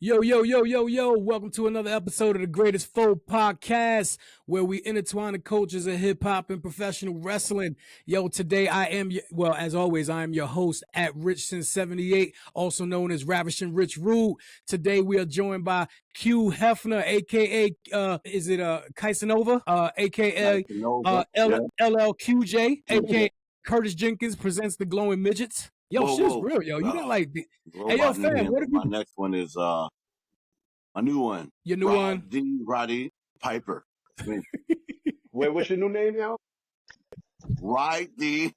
Yo, yo, yo, yo, yo. Welcome to another episode of the Greatest Faux podcast, where we intertwine the cultures of hip hop and professional wrestling. Yo, today I am, as always, I am your host at Richson78, also known as Ravishing Rich Rude. Today we are joined by Q Hefner, aka, is it Kaisanova, aka LLQJ, aka Curtis Jenkins presents the Glowing Midgets. Yo, shit's real, yo. You got like, hey, yo, fam, what if you... My next one is my new one. Your new one? Roddy Piper. Wait, what's your new name now? Roddy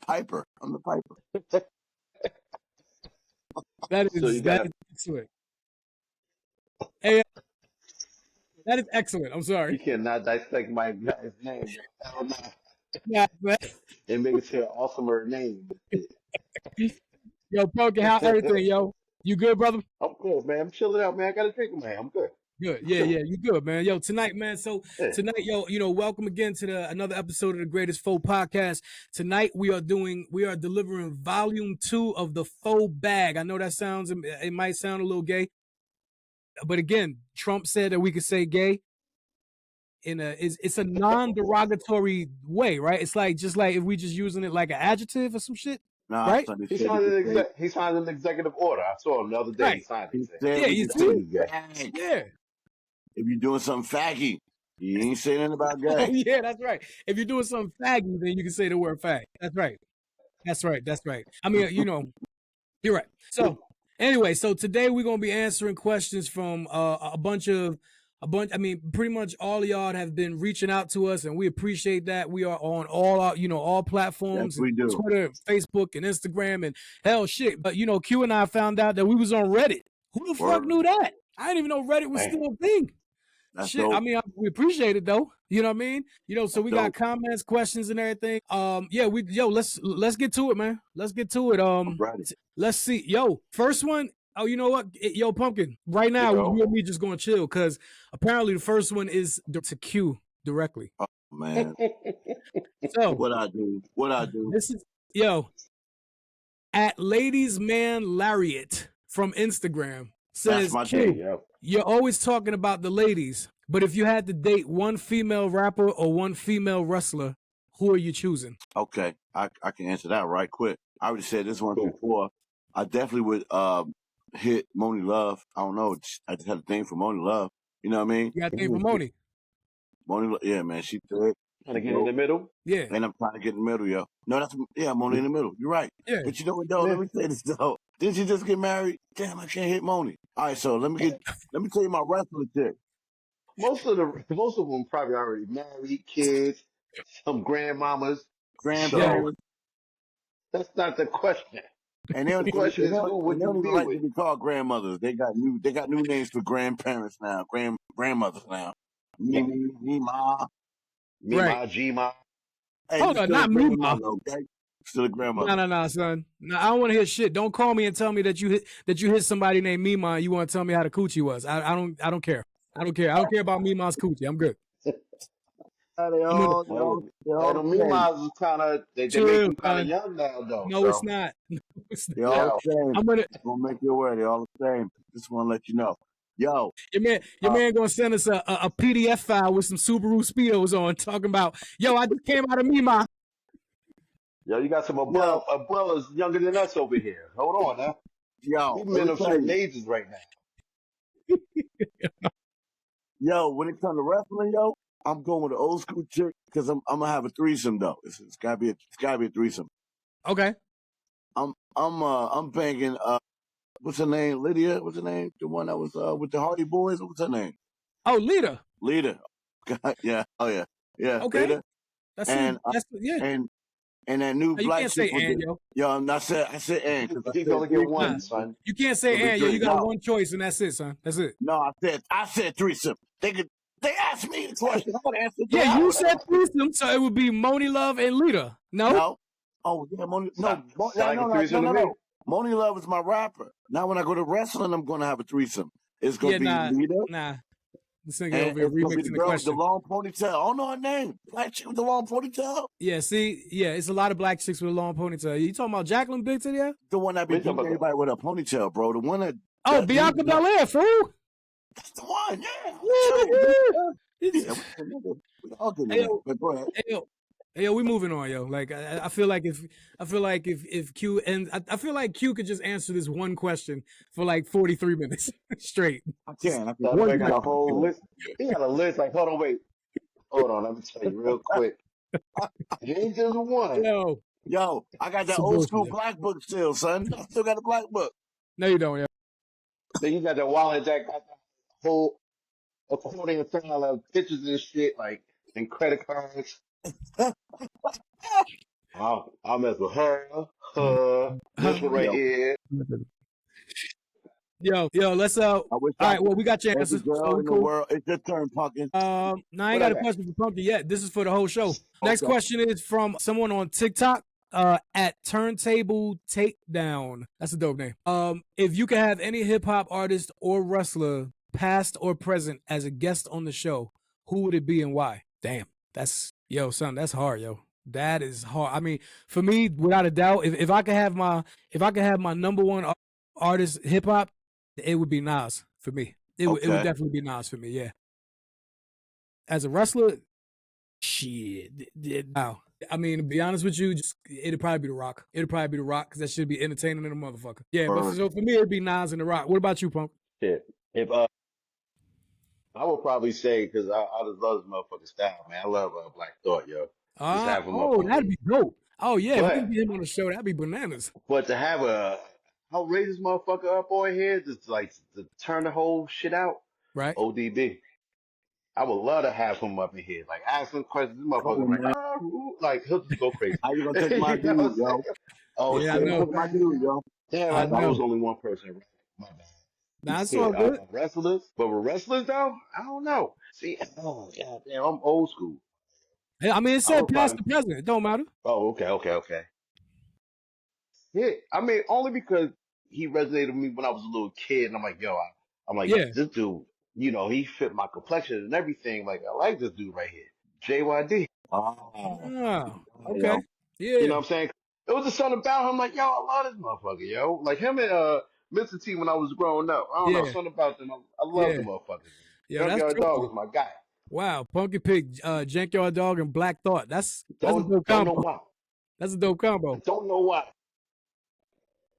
Piper. I'm the Piper. That is excellent. Hey, that is excellent. I'm sorry. You cannot dissect my guy's name. Hell no. Yeah, man. And make it to an awesomer name. Yo, Pumpkin, how everything, yo? You good, brother? I'm good, man. I'm chilling out, man. I got a drink, man. I'm good. Good. Yeah, you good, man. Yo, tonight, man. So tonight, yo, welcome again to another episode of the Greatest Faux podcast. Tonight we are delivering volume 2 of the Faux bag. I know it might sound a little gay, but again, Trump said that we could say gay. It's a non-derogatory way, right? It's like just like if we just using it like an adjective or some shit, right? He signed an executive order. I saw him the other day. Right. He signed it. Yeah, you see? Yeah. If you're doing something faggy, you ain't saying anything about gay. Oh, yeah, that's right. If you're doing something faggy, then you can say the word fag. That's right. I mean, you're right. So anyway, today we're gonna be answering questions from pretty much all of y'all have been reaching out to us, and we appreciate that. We are on all platforms, yes, we do. Twitter, Facebook, and Instagram, and hell shit. But Q and I found out that we was on Reddit. Who the fuck knew that? I didn't even know Reddit was still a thing. That's shit. Dope. I mean, we appreciate it though. You know what I mean? So we got comments, questions, and everything. Let's get to it, man. Let's get to it. Let's see. First one. Oh, you know what? Yo, Pumpkin, right now, you and me just going to chill because apparently the first one is to Q directly. Oh, man. So, What I do? This is, at Ladies Man Lariat from Instagram says, Q, you're always talking about the ladies, but if you had to date one female rapper or one female wrestler, who are you choosing? Okay, I can answer that right quick. I already said this one before. I definitely would hit Moni Love. I don't know. I just had a thing for Moni Love. You know what I mean? You got a thing for Moni? Moni, yeah, man. She thick. Trying to get in the middle? Yeah. And I'm trying to get in the middle, yo. No, Moni in the middle. You're right. Yeah. But you know what, though? Let me say this, though. Didn't she just get married? Damn, I can't hit Moni. All right, so let me tell you my wrestling chick. Most of them probably already married, kids, some grandmamas. Grandparents. That's not the question. And they don't even like to be called grandmothers. They got new names for grandparents now. Grandmothers now. Mima, Gma. Hey, hold on, not Mima. Okay? Still a grandmother. No, son. No, I don't want to hear shit. Don't call me and tell me that you hit somebody named Mima and you want to tell me how the coochie was. I don't care. I don't care about Mima's coochie. I'm good. The Mimas is kind of they make you kind of young now, though. No, it's not. They're all the same. I'm gonna make you aware. They're all the same. Just want to let you know. Yo, your man gonna send us a PDF file with some Subaru Speedos on, talking about, I just came out of Mima. Yo, you got some abuelas younger than us over here. Hold on, huh? Yo, we men of certain ages right now. Yo, when it comes to wrestling, I'm going with an old school chick because I'm gonna have a threesome though. It's gotta be a threesome. Okay. I'm banging. What's her name? Lydia. What's her name? The one that was with the Hardy Boys. What's her name? Oh, Lita. Yeah. Oh yeah. Yeah. Okay. Lita. And that new black chick. You can't say Ann, yo. I'm not saying. I said Ann. He's only get one, son. You can't say Ann, yo. You got one choice, and that's it, son. That's it. No, I said threesome. They asked me the question. Yeah, you said threesome, so it would be Moni Love and Lita. No. Oh yeah, Moni. No. Moni Love is my rapper. Now when I go to wrestling, I'm gonna have a threesome. It's gonna be Lita. Nah. This nigga over here remixing the question. The long ponytail. Oh, no, her name. Black chick with the long ponytail. Yeah, see, it's a lot of black chicks with a long ponytail. You talking about Jacqueline Big Titty? The one that be beating everybody with a ponytail, bro. The one that Oh, Bianca Belair, fool. That's the one. Yeah. Yeah, We all getting it. But go ahead. Hey, yo, we moving on, yo. Like I feel like if Q and I feel like Q could just answer this one question for like 43 minutes straight. I can. That man got a whole list. He got a list. Like, hold on, wait. Hold on. Let me tell you real quick. It ain't just one. Yo, I got that old school black book still, son. I still got a black book. No, you don't, yo. Then you got the wallet that got the whole accordion style of pictures and shit, like, and credit cards. I'll mess with her, this one right here. Yo, let's all right, well, we got your answers. So in the world, it's your turn, Pumpkin. No, I ain't got a question for Pumpkin yet. This is for the whole show. Next question is from someone on TikTok. At Turntable Takedown. That's a dope name. If you could have any hip hop artist or wrestler, past or present, as a guest on the show, who would it be and why? Damn, that's that's hard, yo. That is hard. I mean, for me, without a doubt, if I could have my number one artist hip hop, it would be Nas for me. It would definitely be Nas for me. Yeah. As a wrestler, shit. Wow. I mean, to be honest with you, it'd probably be The Rock. It'd probably be The Rock because that should be entertaining in a motherfucker. Yeah, but for me, it'd be Nas and The Rock. What about you, Punk? Shit. If I would probably say, because I just love this motherfucking style, man. I love Black Thought, yo. That'd be dope. Oh yeah, if we could get him on the show, that'd be bananas. But to have a outrageous motherfucker up on here, just like to turn the whole shit out, right? ODB. I would love to have him up in here, like ask him questions. This motherfucker, like he'll just go crazy. How you gonna take my dude, yo? Oh yeah, I know. My dude, yo. Damn, I thought it was only one person. My bad. That's all good. Wrestlers, but with wrestlers though, I don't know. See, goddamn, I'm old school. I mean, it said past the present. It don't matter. Oh, okay. Yeah, I mean, only because he resonated with me when I was a little kid, and I'm like, this dude, he fit my complexion and everything. Like, I like this dude right here, JYD. Okay. Yeah. You know what I'm saying? It was just something about him. Like, yo, I love this motherfucker, yo. Like him and Mr. T when I was growing up. I don't know, something about them. I love the motherfuckers. Yeah, Junkyard Dog was my guy. Wow, Punky Pig, Junkyard Dog, and Black Thought. That's a dope combo. Don't know why. That's a dope combo. I don't know why.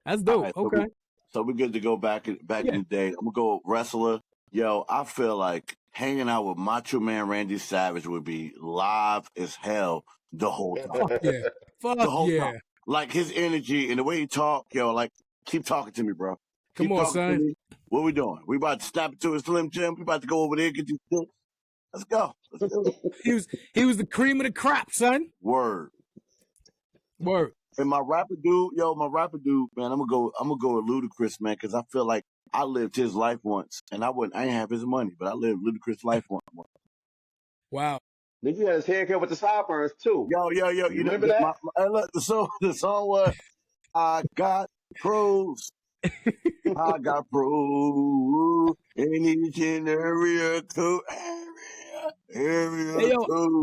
That's dope. Right, okay. So we're good to go back in the day. I'm gonna go wrestler. Yo, I feel like hanging out with Macho Man Randy Savage would be live as hell the whole time. Fuck the whole yeah. time. Like his energy and the way he talk, yo, like keep talking to me, bro. Come on, son. What we doing? We about to snap it to a Slim Jim. We about to go over there and get these sticks. Let's go. He was the cream of the crop, son. Word. And my rapper dude, man, I'm gonna go with Ludacris, man, because I feel like I lived his life once, and I didn't have his money, but I lived Ludacris' life once. Wow. Then you had his haircut with the sideburns too. Yo, you remember that? Look, the song was I got pros. I got pros in each and every area code.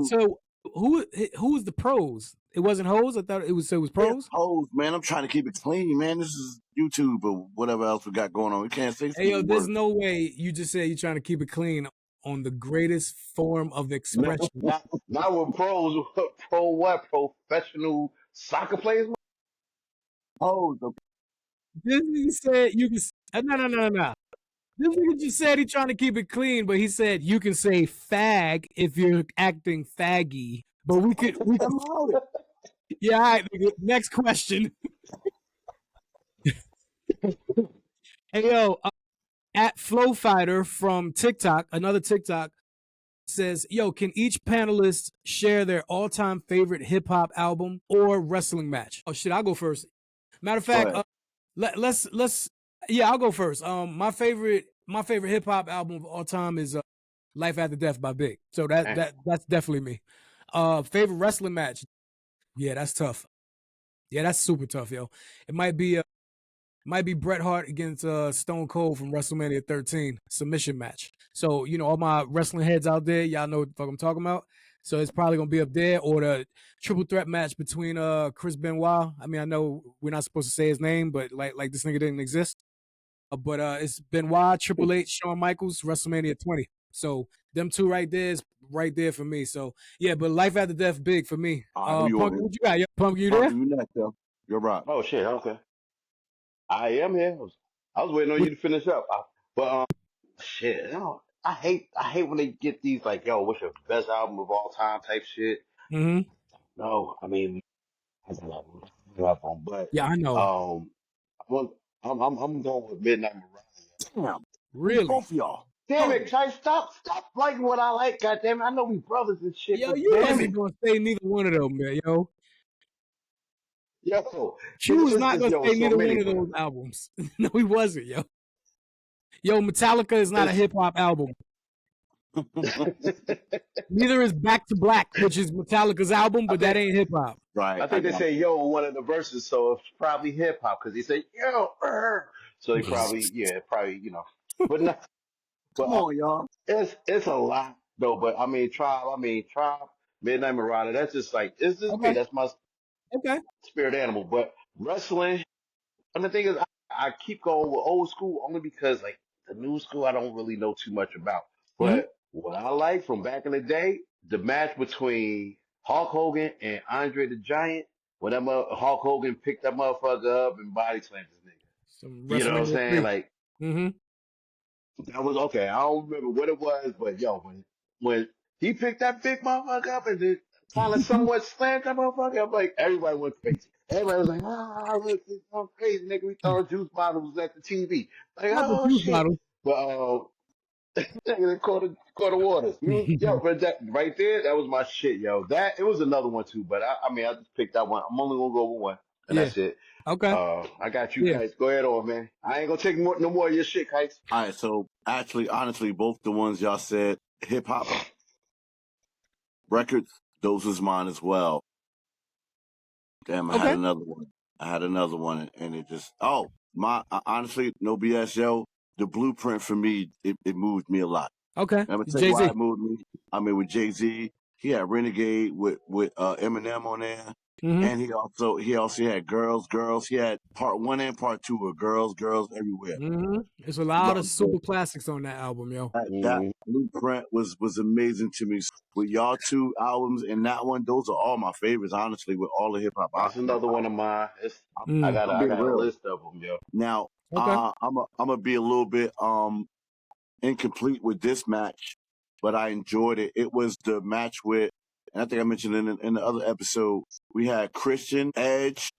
So who was the pros? It wasn't hoes? I thought it was pros? Hoes, man. I'm trying to keep it clean, man. This is YouTube or whatever else we got going on. We can't say there's no way you just said you're trying to keep it clean on the greatest form of expression. Not with pros. Professional soccer players? Hoes. This nigga said you can... No. This nigga just said he's trying to keep it clean, but he said you can say fag if you're acting faggy. But we could yeah, all right, nigga. Next question. Hey, yo, at Flow Fighter from TikTok, another TikTok, says, yo, can each panelist share their all-time favorite hip-hop album or wrestling match? Oh, shit, I'll go first. Matter of fact, I'll go first. My favorite hip-hop album of all time is Life After Death by Big. So that's definitely me. Favorite wrestling match? Yeah, that's tough. Yeah, that's super tough, yo. It might be Bret Hart against Stone Cold from WrestleMania 13 submission match. So, all my wrestling heads out there, y'all know what the fuck I'm talking about. So it's probably gonna be up there, or the triple threat match between Chris Benoit. I mean, I know we're not supposed to say his name, but like this nigga didn't exist. But it's Benoit, Triple H, Shawn Michaels, WrestleMania 20. So them two right there is right there for me. So yeah, but Life After Death big for me. Punk, what you got? Punk, you there? You next, yo. You're right. Oh shit. Okay. I am here. I was waiting on you to finish up. But shit. You know, I hate when they get these like, yo, what's your best album of all time type shit. Mm-hmm. No, I mean, I got a lot of them, but Yeah, I know. I'm going with Midnight Mariah. Damn. Really? Both of y'all. Damn it, Chai, stop liking what I like, goddamn. I know we brothers and shit, Yo, but you damn wasn't it. gonna say neither one of them, man. Yo, Yo, she was not it's gonna yo, say so neither many, one of but those albums. No, he wasn't, yo. Yo, Metallica is not a it's hip hop album. Neither is Back to Black, which is Metallica's album, but that ain't hip hop. Right. I think they say yo in one of the verses, so it's probably hip hop because he say yo, so he probably you know, but not. But Come on, y'all. it's a lot though. But Tribe, Midnight Marauder. That's just like it's just me. Okay. That's my Okay. spirit animal. But wrestling, and the thing is, I keep going with old school only because like the new school I don't really know too much about. Mm-hmm. But what I like from back in the day, the match between Hulk Hogan and Andre the Giant, when Hulk Hogan picked that motherfucker up and body slammed this nigga. Some You know what I'm WrestleMania saying? 3. Like Mm-hmm. that was okay. I don't remember what it was, but yo, when he picked that big motherfucker up and then kind of somewhat slammed that motherfucker, I'm like everybody went crazy. Everybody was like, look, this is crazy, nigga. We throwing juice bottles at the TV. Like, Not the oh juice shit. bottle. But nigga, they caught the waters. Yo, but that right there, that was my shit, yo. That it was another one too, but I mean, I just picked that one. I'm only gonna go with one, and Yeah. that's it. Okay. I got you, Yeah. Kites. Go ahead on, man. I ain't gonna take no more of your shit, Kites. All right. So actually, honestly, both the ones y'all said, hip hop records, those was mine as well. Damn, I had another one, and it just honestly, no BS, yo. The Blueprint for me, it moved me a lot. Okay. I'm gonna tell you Jay-Z. why it moved me. I mean, with Jay-Z, he had Renegade with Eminem on there, Mm-hmm. and he also had Girls. He had part 1 and part 2 of Girls everywhere. Mm-hmm. There's a lot of super classics on that album, yo. That Blueprint was amazing to me. With y'all two albums and that one, those are all my favorites, honestly. With all the hip hop, That's another one of mine. I got a list of them, yo. Now, I'm gonna be a little bit incomplete with this match, but I enjoyed it. It was the match with, and I think I mentioned in the other episode, we had Christian, Edge.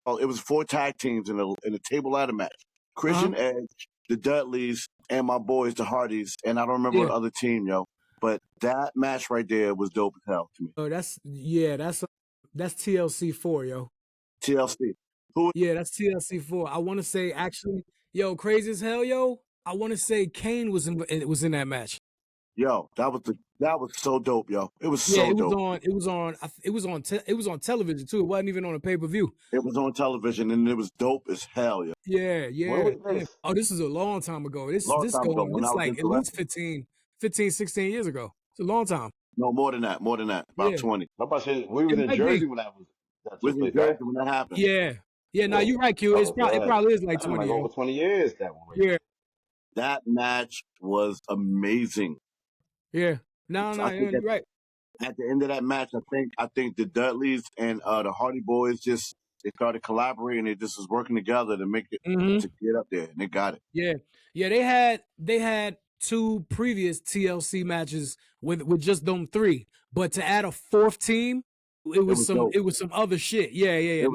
Oh, it was 4 tag teams in a table ladder match. Christian, Edge, the Dudleys, and my boys, the Hardys, and I don't remember the other team, yo. But that match right there was dope as hell to me. Oh, that's TLC 4, yo. TLC. Yeah, that's TLC 4. I want to say actually, yo, crazy as hell, yo. I want to say Kane was in that match. Yo, that was so dope, yo. It was so dope. It was on television too. It wasn't even on a pay-per-view. It was on television and it was dope as hell, yo. Yeah. When was this? Oh, this is a long time ago. It's like at least 15, 16 years ago. It's a long time. No, more than that. About 20. I'm about to say, we was in Jersey when that was in Jersey when that happened. Yeah. No, you're right, Q. It probably is like 20 like over 20 years, that one. Yeah. That match was amazing. Yeah. No, you're right. At the end of that match, I think the Dudleys and the Hardy Boys they started collaborating. They just was working together to make it to get up there, and they got it. Yeah. They had 2 previous TLC matches with just them 3, but to add a 4th team, it was some other shit. Yeah.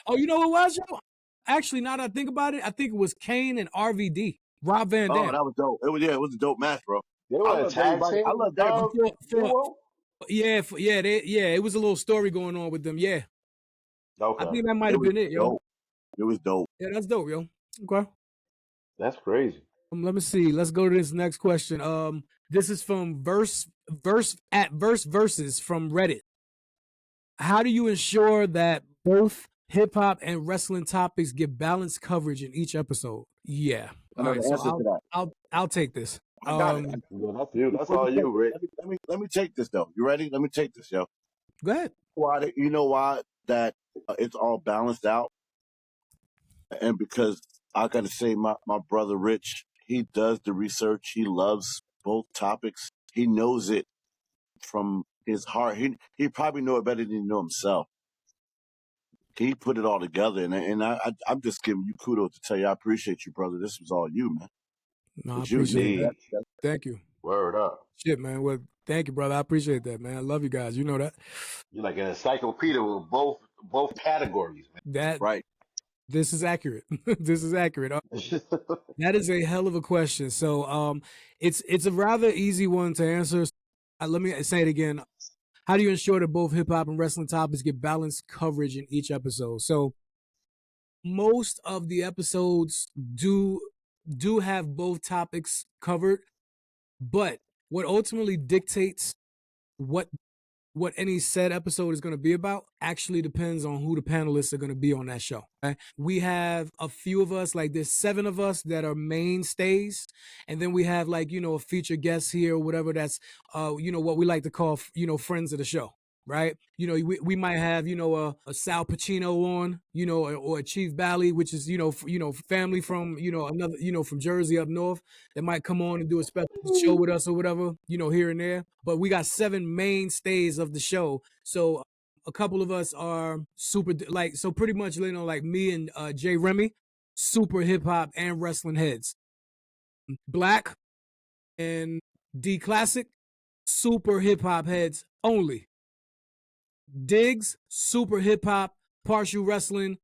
Oh, you know what it was, yo? Actually, now that I think about it, I think it was Kane and RVD, Rob Van Dam. Oh, that was dope. It was a dope match, bro. I love everybody. I love everybody. It was a little story going on with them. Yeah. Okay. I think that might have been it, yo. It was dope. Yeah, that's dope, yo. Okay. That's crazy. Let me see. Let's go to this next question. This is from Versus from Reddit. How do you ensure that both hip hop and wrestling topics get balanced coverage in each episode? Yeah. All right, so I'll take this. I got it. That's all you, Rick. Let me take this though. You ready? Let me take this, yo. Go ahead. You know why that it's all balanced out, and because I gotta say, my brother Rich, he does the research. He loves both topics. He knows it from his heart. He probably know it better than he know himself. He put it all together, and I'm just giving you kudos to tell you I appreciate you, brother. This was all you, man. No, I appreciate that. Thank you. Word up. Shit, man. Well, thank you, brother. I appreciate that, man. I love you guys. You know that. You're like an encyclopedia with both categories, man. That right. This is accurate. This is accurate. That is a hell of a question. So, it's a rather easy one to answer. Let me say it again. How do you ensure that both hip hop and wrestling topics get balanced coverage in each episode? So, most of the episodes do have both topics covered, but what ultimately dictates what any said episode is going to be about actually depends on who the panelists are going to be on that show. Okay? We have a few of us, like there's 7 of us that are mainstays, and then we have like, a featured guest here or whatever that's, what we like to call, friends of the show. Right, we might have a Sal Pacino on, or a Chief Bally, which is family from another from Jersey up north that might come on and do a special show with us or whatever here and there. But we got 7 mainstays of the show, so a couple of us are super so pretty much like me and Jay Remy, super hip hop and wrestling heads. Black and D Classic, super hip hop heads only. Diggs, super hip hop, partial wrestling.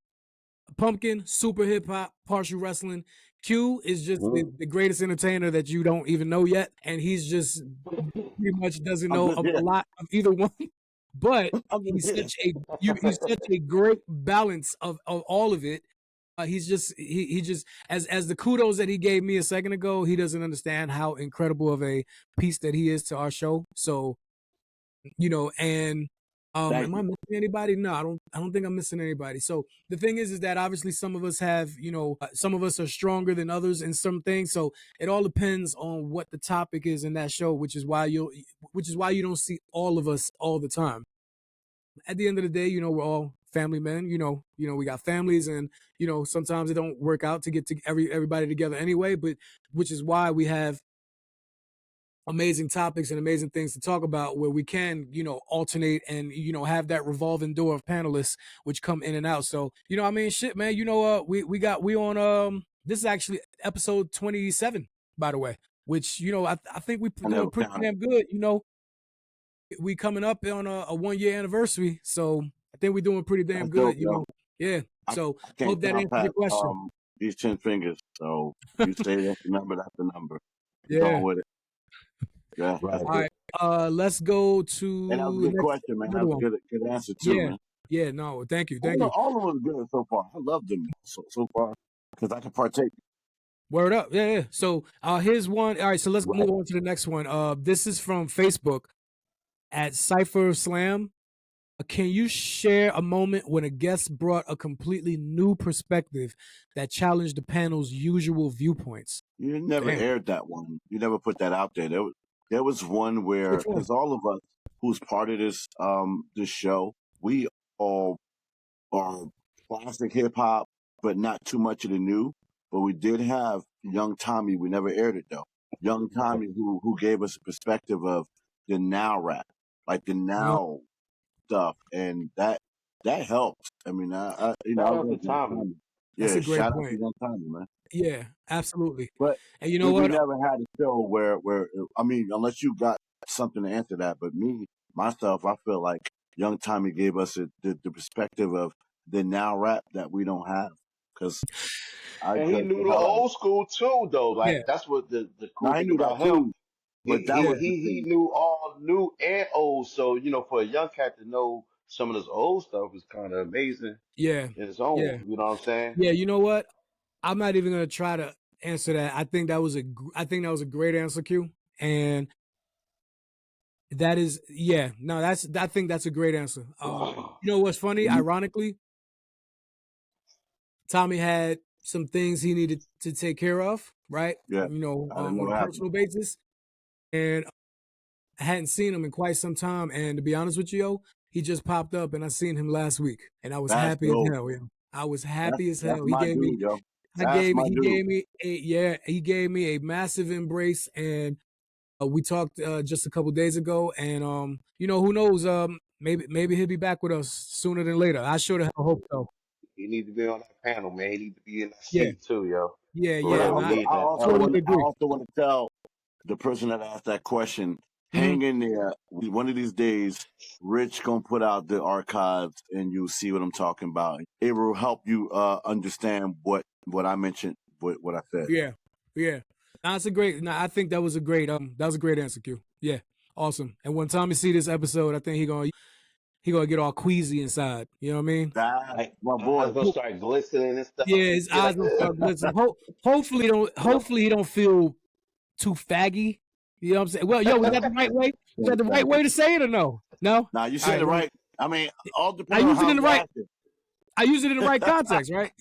Pumpkin, super hip hop, partial wrestling. Q is just the greatest entertainer that you don't even know yet, and he's just pretty much doesn't know a lot of either one. But he's such a great balance of all of it. He's just he just as the kudos that he gave me a second ago, he doesn't understand how incredible of a piece that he is to our show. So, and am I missing anybody? No, I don't think I'm missing anybody. So the thing is that obviously some of us have, some of us are stronger than others in some things. So it all depends on what the topic is in that show, which is why you don't see all of us all the time. At the end of the day, we're all family men. We got families, and sometimes it don't work out to get to everybody together anyway. But which is why we have amazing topics and amazing things to talk about where we can, alternate and, have that revolving door of panelists which come in and out. So, shit, man, we on, this is actually episode 27, by the way, which, I think we doing pretty damn good. We coming up on a 1-year anniversary. So I think we're doing pretty damn good, Yeah. So I hope that answers your question. These 10 fingers. So you say that's the number, that's the number. Yeah. Going with it. Yeah. Right. All right. Let's go to. And that was a good question, man. That was a good answer too, man. Yeah. No. Thank you. All of them are good so far. I love them so far because I can partake. Word up. Yeah. So here's one. All right. So let's move on to the next one. This is from Facebook at Cypher Slam. Can you share a moment when a guest brought a completely new perspective that challenged the panel's usual viewpoints? You never aired that one. You never put that out there. There was one where, because all of us who's part of this show, we all are classic hip hop, but not too much of the new. But we did have Young Tommy. We never aired it though. Young Tommy, who gave us a perspective of the now rap, like the now stuff, and that helped. I mean, shout out to Tommy. That's a great shout point. out to Young Tommy, man. Yeah, absolutely. But and you know what? We never had a show where I mean, unless you got something to answer that. But myself, I feel like Young Tommy gave us the perspective of the now rap that we don't have. Because and he knew the old school too, though. Like that's what the cool thing about him. He knew all new and old. So for a young cat to know some of this old stuff is kind of amazing. Yeah, in its own. Yeah. You know what I'm saying? Yeah. You know what? I'm not even gonna try to answer that. I think that was a great answer, Q. And that is, I think that's a great answer. You know what's funny? Ironically, Tommy had some things he needed to take care of, right? Yeah. On a personal basis. And I hadn't seen him in quite some time. And to be honest with you, he just popped up and I seen him last week. And I was happy as hell, yo. I was happy as hell. He gave me He gave me a massive embrace, and we talked just a couple days ago, and who knows? Maybe he'll be back with us sooner than later. I sure the hell hope so. He need to be on that panel, man. He need to be in that seat too, yo. Yeah. I need that. I also want to tell the person that asked that question, hang in there. One of these days, Rich gonna put out the archives, and you'll see what I'm talking about. It will help you understand what I mentioned, what I said. Yeah. That's a great. I think that was a great answer, Q. Yeah, awesome. And when Tommy see this episode, I think he gonna get all queasy inside. You know what I mean? My boy gonna start glistening and stuff. Yeah, his eyes gonna start glistening. Hopefully he don't feel too faggy. You know what I'm saying? Well, yo, was that the right way? Was that the right way to say it or no? No. Nah, you said it right. I mean, all depends on how I use it in the right context, right?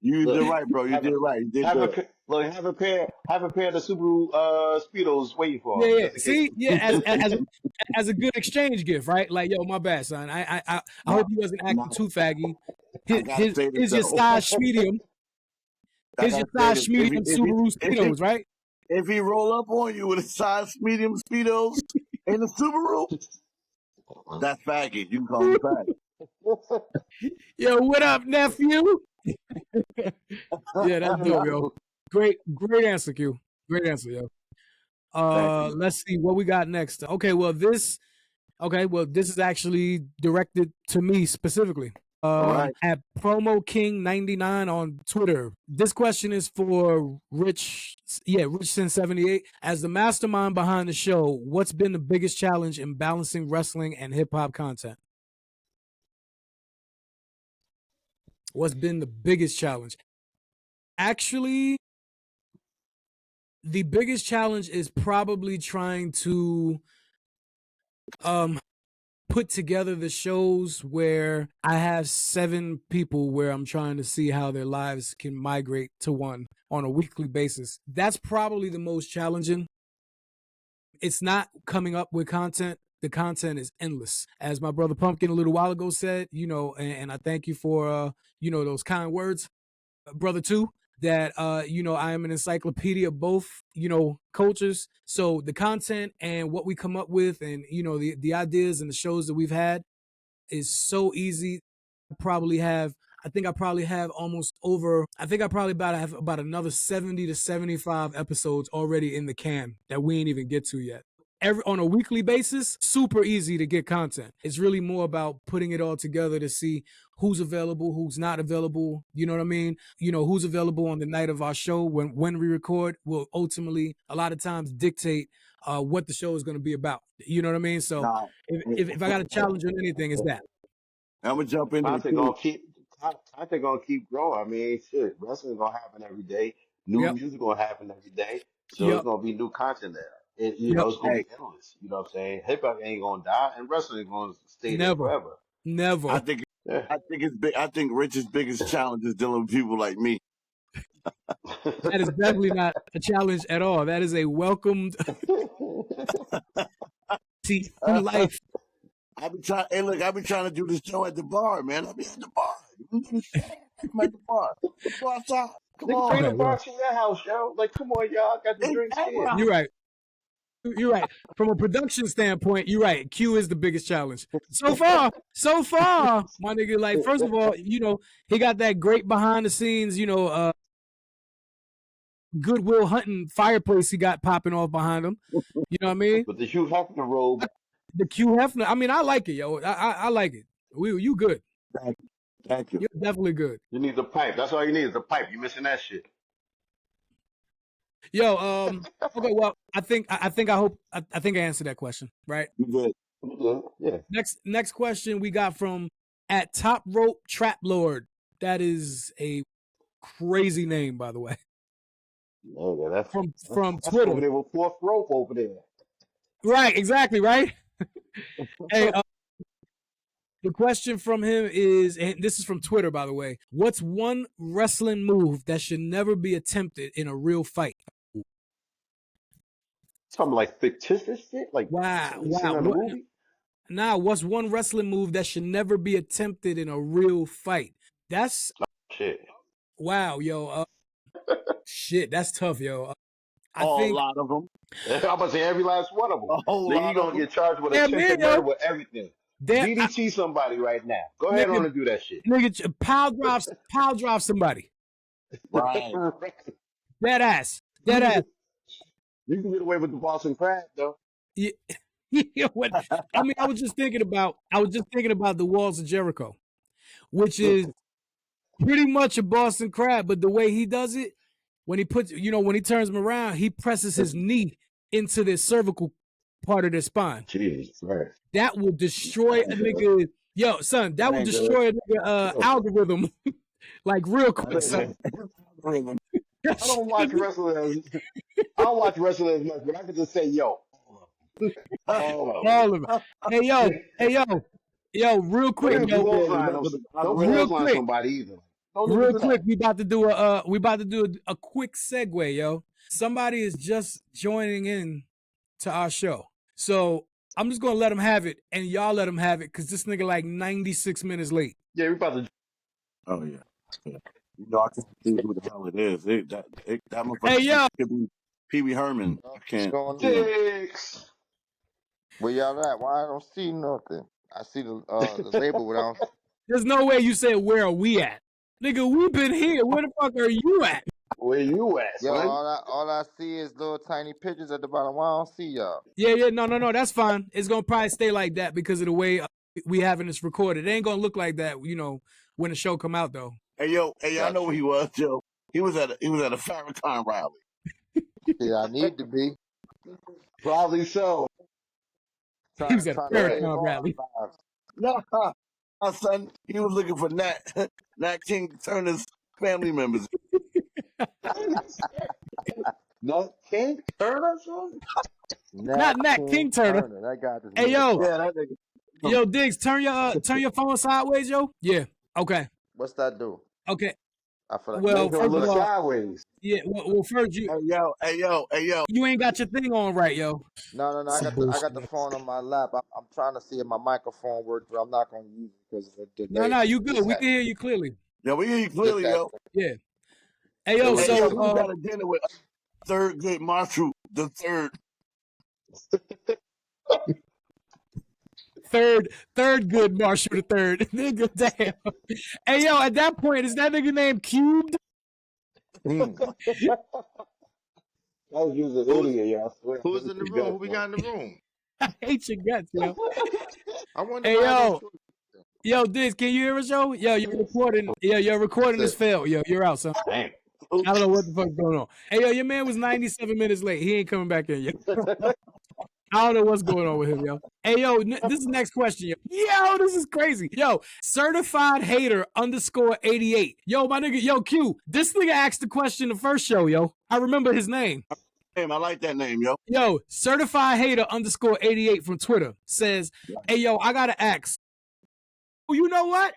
You did right, bro. You did right. You did good. Have a pair of the Subaru Speedos waiting for him. Yeah. See, as a good exchange gift, right? Like, yo, my bad, son. I hope he wasn't acting too faggy. Here's your size medium. Here's your size medium Subaru Speedos, right? If he roll up on you with a size medium Speedos in the Subaru, that's faggy. You can call him faggy. Yo, what up, nephew? Yeah, that's dope, yo. Great answer, Q. Great answer, yo. Let's see what we got next. Okay, well this is actually directed to me specifically. Right. At Promo King 99 on Twitter. This question is for Rich Sin 78. As the mastermind behind the show, what's been the biggest challenge in balancing wrestling and hip hop content? What's been the biggest challenge? Actually, the biggest challenge is probably trying to put together the shows where I have 7 people where I'm trying to see how their lives can migrate to one on a weekly basis. That's probably the most challenging. It's not coming up with content. The content is endless. As my brother Pumpkin a little while ago said, and I thank you for, those kind words, brother too, that, I am an encyclopedia of both, cultures. So the content and what we come up with and, the ideas and the shows that we've had is so easy. I probably have about another 70 to 75 episodes already in the can that we ain't even get to yet. On a weekly basis, super easy to get content. It's really more about putting it all together to see who's available, who's not available. You know what I mean? Who's available on the night of our show when we record will ultimately a lot of times dictate what the show is going to be about. You know what I mean? So if I got a challenge on anything, it's that. I'm gonna jump into content gonna keep growing. I mean, shit, wrestling gonna happen every day. New music gonna happen every day. So it's gonna be new content there. And it's gonna be endless. You know what I'm saying? Hip hop ain't gonna die, and wrestling is gonna stay there forever. Never. I think it's big. I think Rich's biggest challenge is dealing with people like me. That is definitely not a challenge at all. That is a welcomed life. I be trying to do this show at the bar, man. I be at the bar. I'm at the bar. Go outside. Come on. Bring the bar to your house, yo. Like, come on, y'all. Got the drinks here. You're right. From a production standpoint, you're right. Q is the biggest challenge. So far, my nigga, like, first of all, he got that great behind the scenes, Goodwill Hunting fireplace he got popping off behind him. You know what I mean? With the Hugh Hefner robe. The Q Hefner. I mean, I like it, yo. I like it. You good. Thank you. You're definitely good. You need the pipe. That's all you need is the pipe. You missing that shit. Yo, okay, well, I think I answered that question, right? You good. Yeah. Next question we got from at Top Rope Trap Lord. That is a crazy name, by the way. Yeah, that's from Twitter. Over there with fourth rope over there. Right, exactly, right? Hey, the question from him is, and this is from Twitter, by the way. What's one wrestling move that should never be attempted in a real fight? Something like fictitious shit? Like wow. What's one wrestling move that should never be attempted in a real fight? That's shit. Wow, yo. Shit, that's tough, yo. A lot of them. I'm about to say every last one of them. A whole Then lot you gonna of them. get charged with attempted murder with everything. DDT somebody right now. Go ahead on and do that shit. Nigga, pile drive somebody. Right. Dead ass. Dead ass. You can get away with the Boston crab though. Yeah. What, I mean, I was just thinking about the walls of Jericho, which is pretty much a Boston crab, but the way he does it, when he puts, when he turns them around, he presses his knee into their cervical part of their spine. Jesus Christ. That will destroy a nigga. Yo, son, that will destroy a nigga algorithm like real quick, son. I don't watch wrestling as much, but I can just say, yo. All of it. Hey, yo, real quick, don't clothesline somebody either. Real quick, we about to do a quick segue, yo. Somebody is just joining in to our show, so I'm just gonna let him have it, and y'all let him have it, cause this nigga like 96 minutes late. Yeah, we about to. Oh yeah. You know, I can't see who the hell it is. That motherfucker Hey, yo. could be Pee Wee Herman. I can't. Where y'all at? Why I don't see nothing? I see the label without. There's no way you said where are we at, nigga. We've been here. Where the fuck are you at? Where you at, Yo, son? all I see is little tiny pictures at the bottom. Why I don't see y'all? Yeah, no, that's fine. It's gonna probably stay like that because of the way we having this recorded. It ain't gonna look like that, when the show come out though. Hey yo, I know who he was, Joe. He was at a Farrakhan rally. Yeah, I need to be. Probably so. He was at a Farrakhan rally. No, my son, he was looking for Nat King Turner's family members. Nat King Turner, son? Not Nat King Turner. That guy just hey yo, yeah, that nigga. Yo, Diggs, turn your phone sideways, yo. Yeah. Okay. What's that do? Okay. I feel like well, first look of all, sideways. Yeah. Well, first you. Hey yo. You ain't got your thing on right, yo. No. I got the phone on my lap. I'm trying to see if my microphone works, but I'm not going to use it because of the delay. No, you good. We can hear you clearly. Yeah, we hear you clearly, yo. Yeah. Hey yo, so we got a dinner with Third Good Marshall the Third. third good Marshall the Third. Nigga, damn. Hey yo, at that point, is that nigga named Cubed? I was using idiot, yo. I swear. Who's in the room? Who we got in the room? I hate your guts, yo. I wonder. Hey yo, Diggs, can you hear us, yo? Yo, you're recording. Yeah, your recording is failed. Yo, you're out, son. Damn. I don't know what the fuck's going on. Hey yo, your man was 97 minutes late. He ain't coming back in yet. I don't know what's going on with him, yo. Hey, yo, this is the next question, yo. Yo, this is crazy. Yo, certified hater _88. Yo, my nigga, yo, Q, this nigga asked the question the first show, yo. I remember his name. Damn, I like that name, yo. Yo, certified hater _88 from Twitter says, hey, yo, I gotta ask. You know what?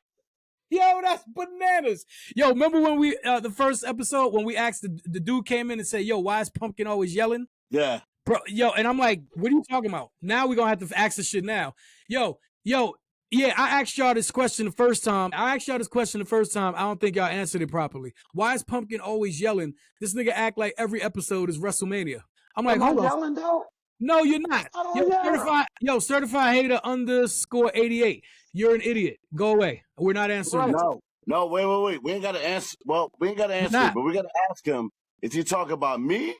Yo, that's bananas. Yo, remember when we, the first episode, when we asked the dude came in and said, yo, why is Pumpkin always yelling? Yeah. Bro, yo, and I'm like, what are you talking about? Now we're going to have to ask this shit now. Yo, yeah, I asked y'all this question the first time. I don't think y'all answered it properly. Why is Pumpkin always yelling? This nigga act like every episode is WrestleMania. I'm like, hold on. Yelling, though? No, you're not. Certified hater _88. You're an idiot. Go away. We're not answering. No, wait. We ain't got to answer. Well, we ain't got to answer it, but we got to ask him, is he talking about me?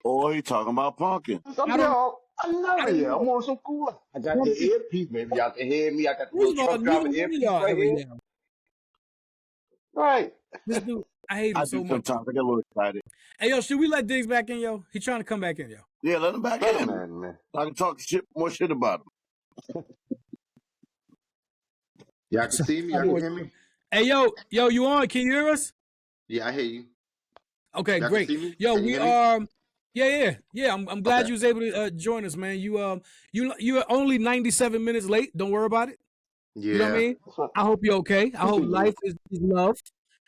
Or he talking about Pumpkin? I'm on some cool. I got the earpiece. Maybe y'all can hear me. I got the little truck driving earpiece right here. Right. This dude, I hate him so much. Sometimes I get a little excited. Hey, yo, should we let Diggs back in, yo? He trying to come back in, yo. Yeah, let him back in. Man. I can talk more shit about him. Y'all can see me? Y'all can hear me? Hey, yo, you on? Can you hear us? Yeah, I hear you. Okay, y'all great. Yo, we are... Yeah. I'm glad you was able to join us, man. You're only 97 minutes late. Don't worry about it. Yeah. You know what I mean? I hope you're okay. I hope life is love,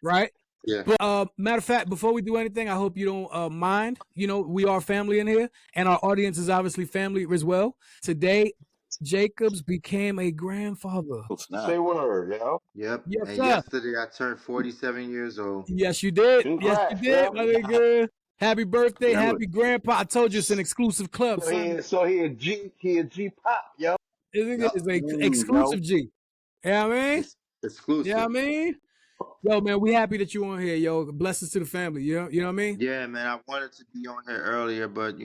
right? Yeah. But matter of fact, before we do anything, I hope you don't mind. We are family in here, and our audience is obviously family as well. Today, Jacobs became a grandfather. Say word, yo. Yep. Yes, And sir. yesterday I turned 47 years old. Yes, you did. Congrats, yes, you did, yo. my nigga. Happy birthday, happy grandpa. I told you it's an exclusive club, son. So he a G pop, yo. It Yep. is a exclusive G. You know what I mean? Exclusive. You know what I mean? Yo, man, we happy that you on here, yo. Blessings to the family, you know what I mean? Yeah, man. I wanted to be on here earlier, but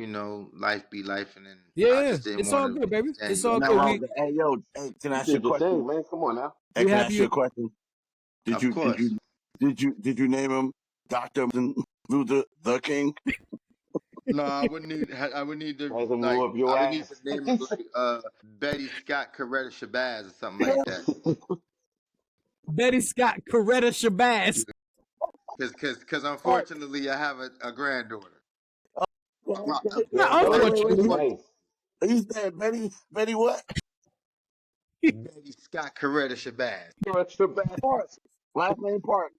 life be life, and then I Yeah, just didn't it's want all to good, baby. stand It's you. all Nothing good. wrong with that. Hey, yo, hey, can I You ask you a did your question? thing, man. Come on now. Hey, We can I happy ask you a question? Of course. Did you name him Dr. Luther the King? No, I would need to Has him like move up your I would need ass. to name it like Betty Scott Coretta Shabazz or something like that. Betty Scott Coretta Shabazz. Cause unfortunately I have a granddaughter. Not unfortunately. Nice. He said Betty what? Betty Scott Coretta Shabazz. Parks. Last name Parks.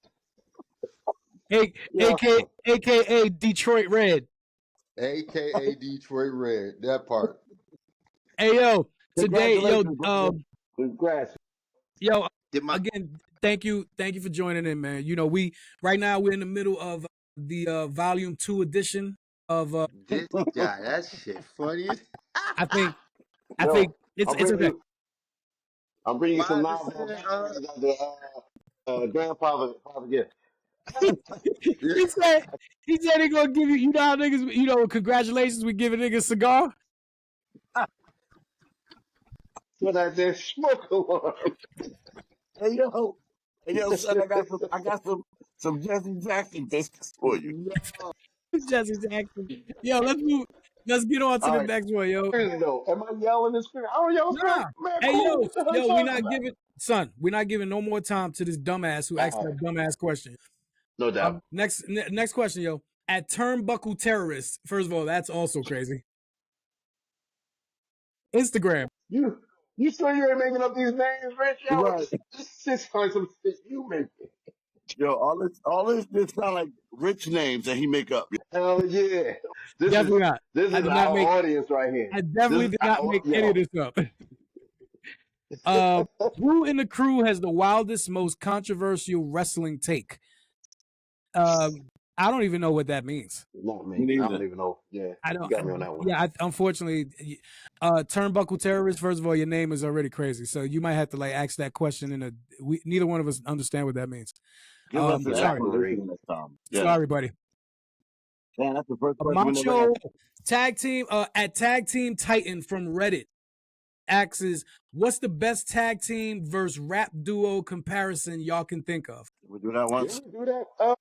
AKA Detroit Red. AKA Detroit Red. That part. Hey, yo, today, Congratulations, brother. Congrats. yo, again, thank you for joining in, man. Right now we're in the middle of the volume 2 edition of This guy, that shit funny. I think Yo, it's okay. I'm bringing you My some knives on understanding, the grandfather gift. he said he gonna give you know how niggas, congratulations, we give a nigga a cigar. So that there smoke alarm. Hey yo, son, I got some Jesse Jackson biscuits for you. Jesse Jackson. Yo, let's get on to the next one, yo. Am I yelling this screen? I don't yell screen. Nah. Man, Hey, cool. What the hell you talking we're not giving no more time to this dumbass who asked that dumbass question. No doubt. Next question, yo. At turnbuckle terrorist, first of all, that's also crazy. Instagram. You sure you ain't making up these names, Rich? Yo, Right. this is some shit you making. Yo, all this sound like rich names that he make up. Hell yeah. Definitely not. This is our audience right here. I definitely did not make any of this up. Who in the crew has the wildest, most controversial wrestling take? I don't even know what that means. Not me. I don't even know. Yeah, I don't. You got me on that one. Yeah, unfortunately, turnbuckle terrorist. First of all, your name is already crazy, so you might have to ask that question. Neither one of us understand what that means. Give us an explanation next time. Yeah. Sorry, buddy. Man, that's the first question we never Macho tag team at Tag Team Titan from Reddit asks, what's the best tag team versus rap duo comparison y'all can think of? We do that once. We do that.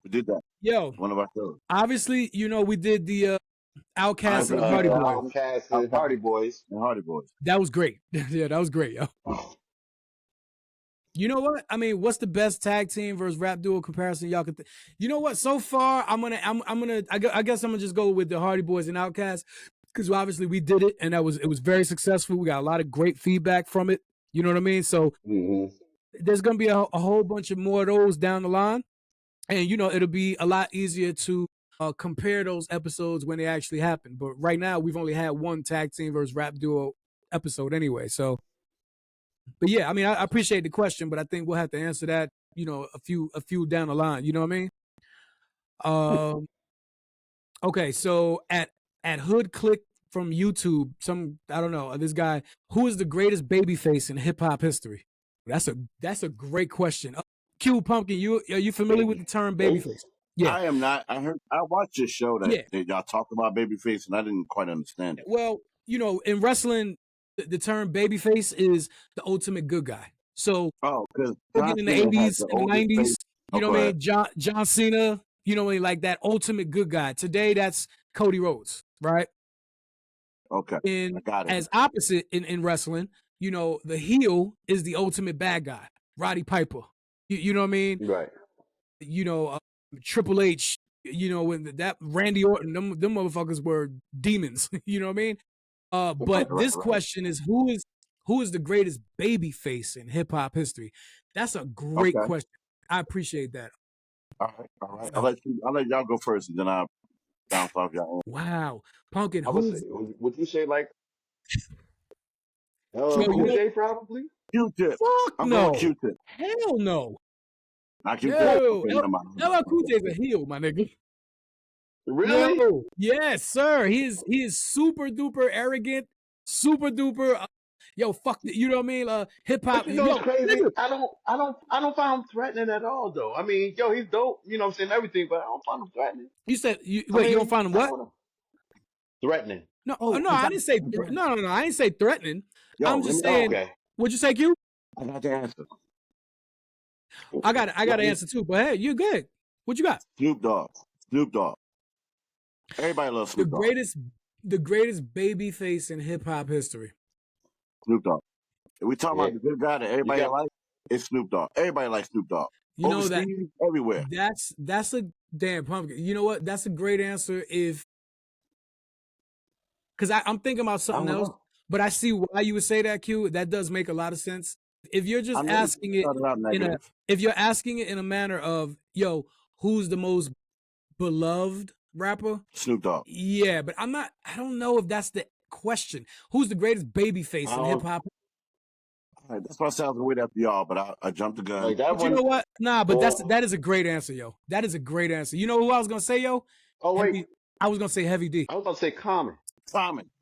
We did that. Yo, one of our shows. Obviously, we did the Outcast and the Hardy Boys. Outcast and Hardy Boys. That was great. Yeah, that was great, yo. You know what? I mean, what's the best tag team versus rap duo comparison y'all could? You know what? So far, I guess I'm gonna just go with the Hardy Boys and Outcast because obviously we did it and it was very successful. We got a lot of great feedback from it. You know what I mean? So there's gonna be a whole bunch of more of those down the line, and it'll be a lot easier to compare those episodes when they actually happen. But right now, we've only had one tag team versus rap duo episode anyway, so. But yeah, I mean, I appreciate the question, but I think we'll have to answer that, a few down the line. You know what I mean? Okay, so at Hood Click from YouTube, I don't know, this guy, who is the greatest babyface in hip hop history? That's a great question. Q Pumpkin, are you familiar with the term babyface? Yeah, I am not. I watched this show that y'all talked about babyface, and I didn't quite understand it. Well, in wrestling, the term babyface is the ultimate good guy. So, because in the 80s and the 90s, you know what I mean? John Cena, like that ultimate good guy. Today, that's Cody Rhodes, right? Okay. And as opposite in wrestling, the heel is the ultimate bad guy, Roddy Piper. You know what I mean? Right. Triple H, when that Randy Orton, them motherfuckers were demons. You know what I mean? But this question is who is the greatest baby face in hip hop history? That's a great question. I appreciate that. All right. I'll let y'all go first, and then I'll bounce off y'all. Wow, Pumpkin. Would you say like Cool J probably. Q-Tip. Fuck I'm no. going Q-Tip. Hell no. Not Q-Tip. No. LL Cool J is a heel, my nigga. Really? No. Yes, sir. He is super duper arrogant, super duper. Yo, fuck. You know what I mean? Hip hop. But you know it's crazy. Nigga. I don't find him threatening at all, though. I mean, yo, he's dope. You know what I'm saying, everything, but I don't find him threatening. You said you don't find him what? Threatening. No, no, I didn't say no. I didn't say threatening. Yo, I'm just saying. Okay. What'd you say, Q? I got the answer. I got an answer too. But hey, you're good. What you got? Snoop Dogg. Everybody loves Snoop Dogg. The greatest baby face in hip hop history. Snoop Dogg. If we talk about the good guy that everybody likes, it's Snoop Dogg. Everybody likes Snoop Dogg. You know that everywhere. That's a damn pumpkin. You know what? That's a great answer because I'm thinking about something else, but I see why you would say that, Q. That does make a lot of sense. If you're just asking it if you're asking it in a manner of, yo, who's the most beloved rapper? Snoop Dogg. Yeah, but I don't know if that's the question. Who's the greatest baby face in hip hop? All right, that's why I sounds weird after y'all, but I jumped the gun. Like but you know what? Nah, but that is a great answer, yo. That is a great answer. You know who I was gonna say, yo? Oh wait, I was gonna say Heavy D. I was about to say Common.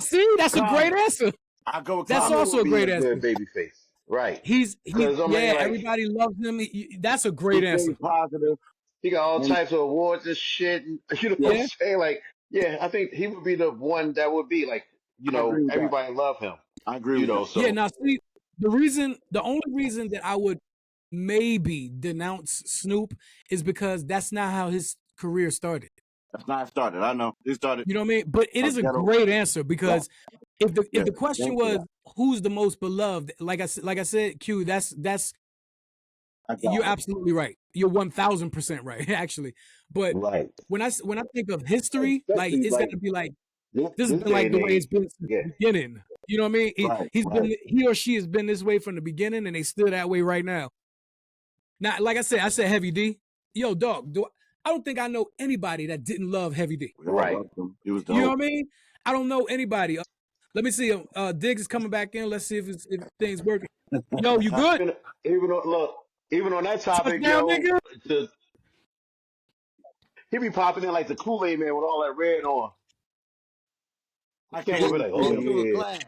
See, that's a great answer. I go with That's Common. also a great answer. Babyface. Right. He's everybody loves him. That's a great answer. Positive. He got all types of awards and shit. And, you know what I'm saying? Like, yeah, I think he would be the one that would be like, you know, everybody love him. I agree with you. So. Yeah, now see, the only reason that I would maybe denounce Snoop is because that's not how his career started. That's not how it started. I know. It started. You know what I mean? But it is a great answer because if the question was who's the most beloved, like I said, Q, that's you're absolutely right. You're 1000% right, actually. But when I think of history, like it's got to be like this has been like the way it's been since the beginning. You know what I mean? He or she has been this way from the beginning, and they still that way right now. Now, like I said Heavy D. Yo, dog, I don't think I know anybody that didn't love Heavy D. Right. He was dope. You know what I mean? I don't know anybody. Let me see. Diggs is coming back in. Let's see if things working. Yo, you good? Even on that topic, he be popping in like the Kool-Aid man with all that red on. I can't even be like, oh yeah.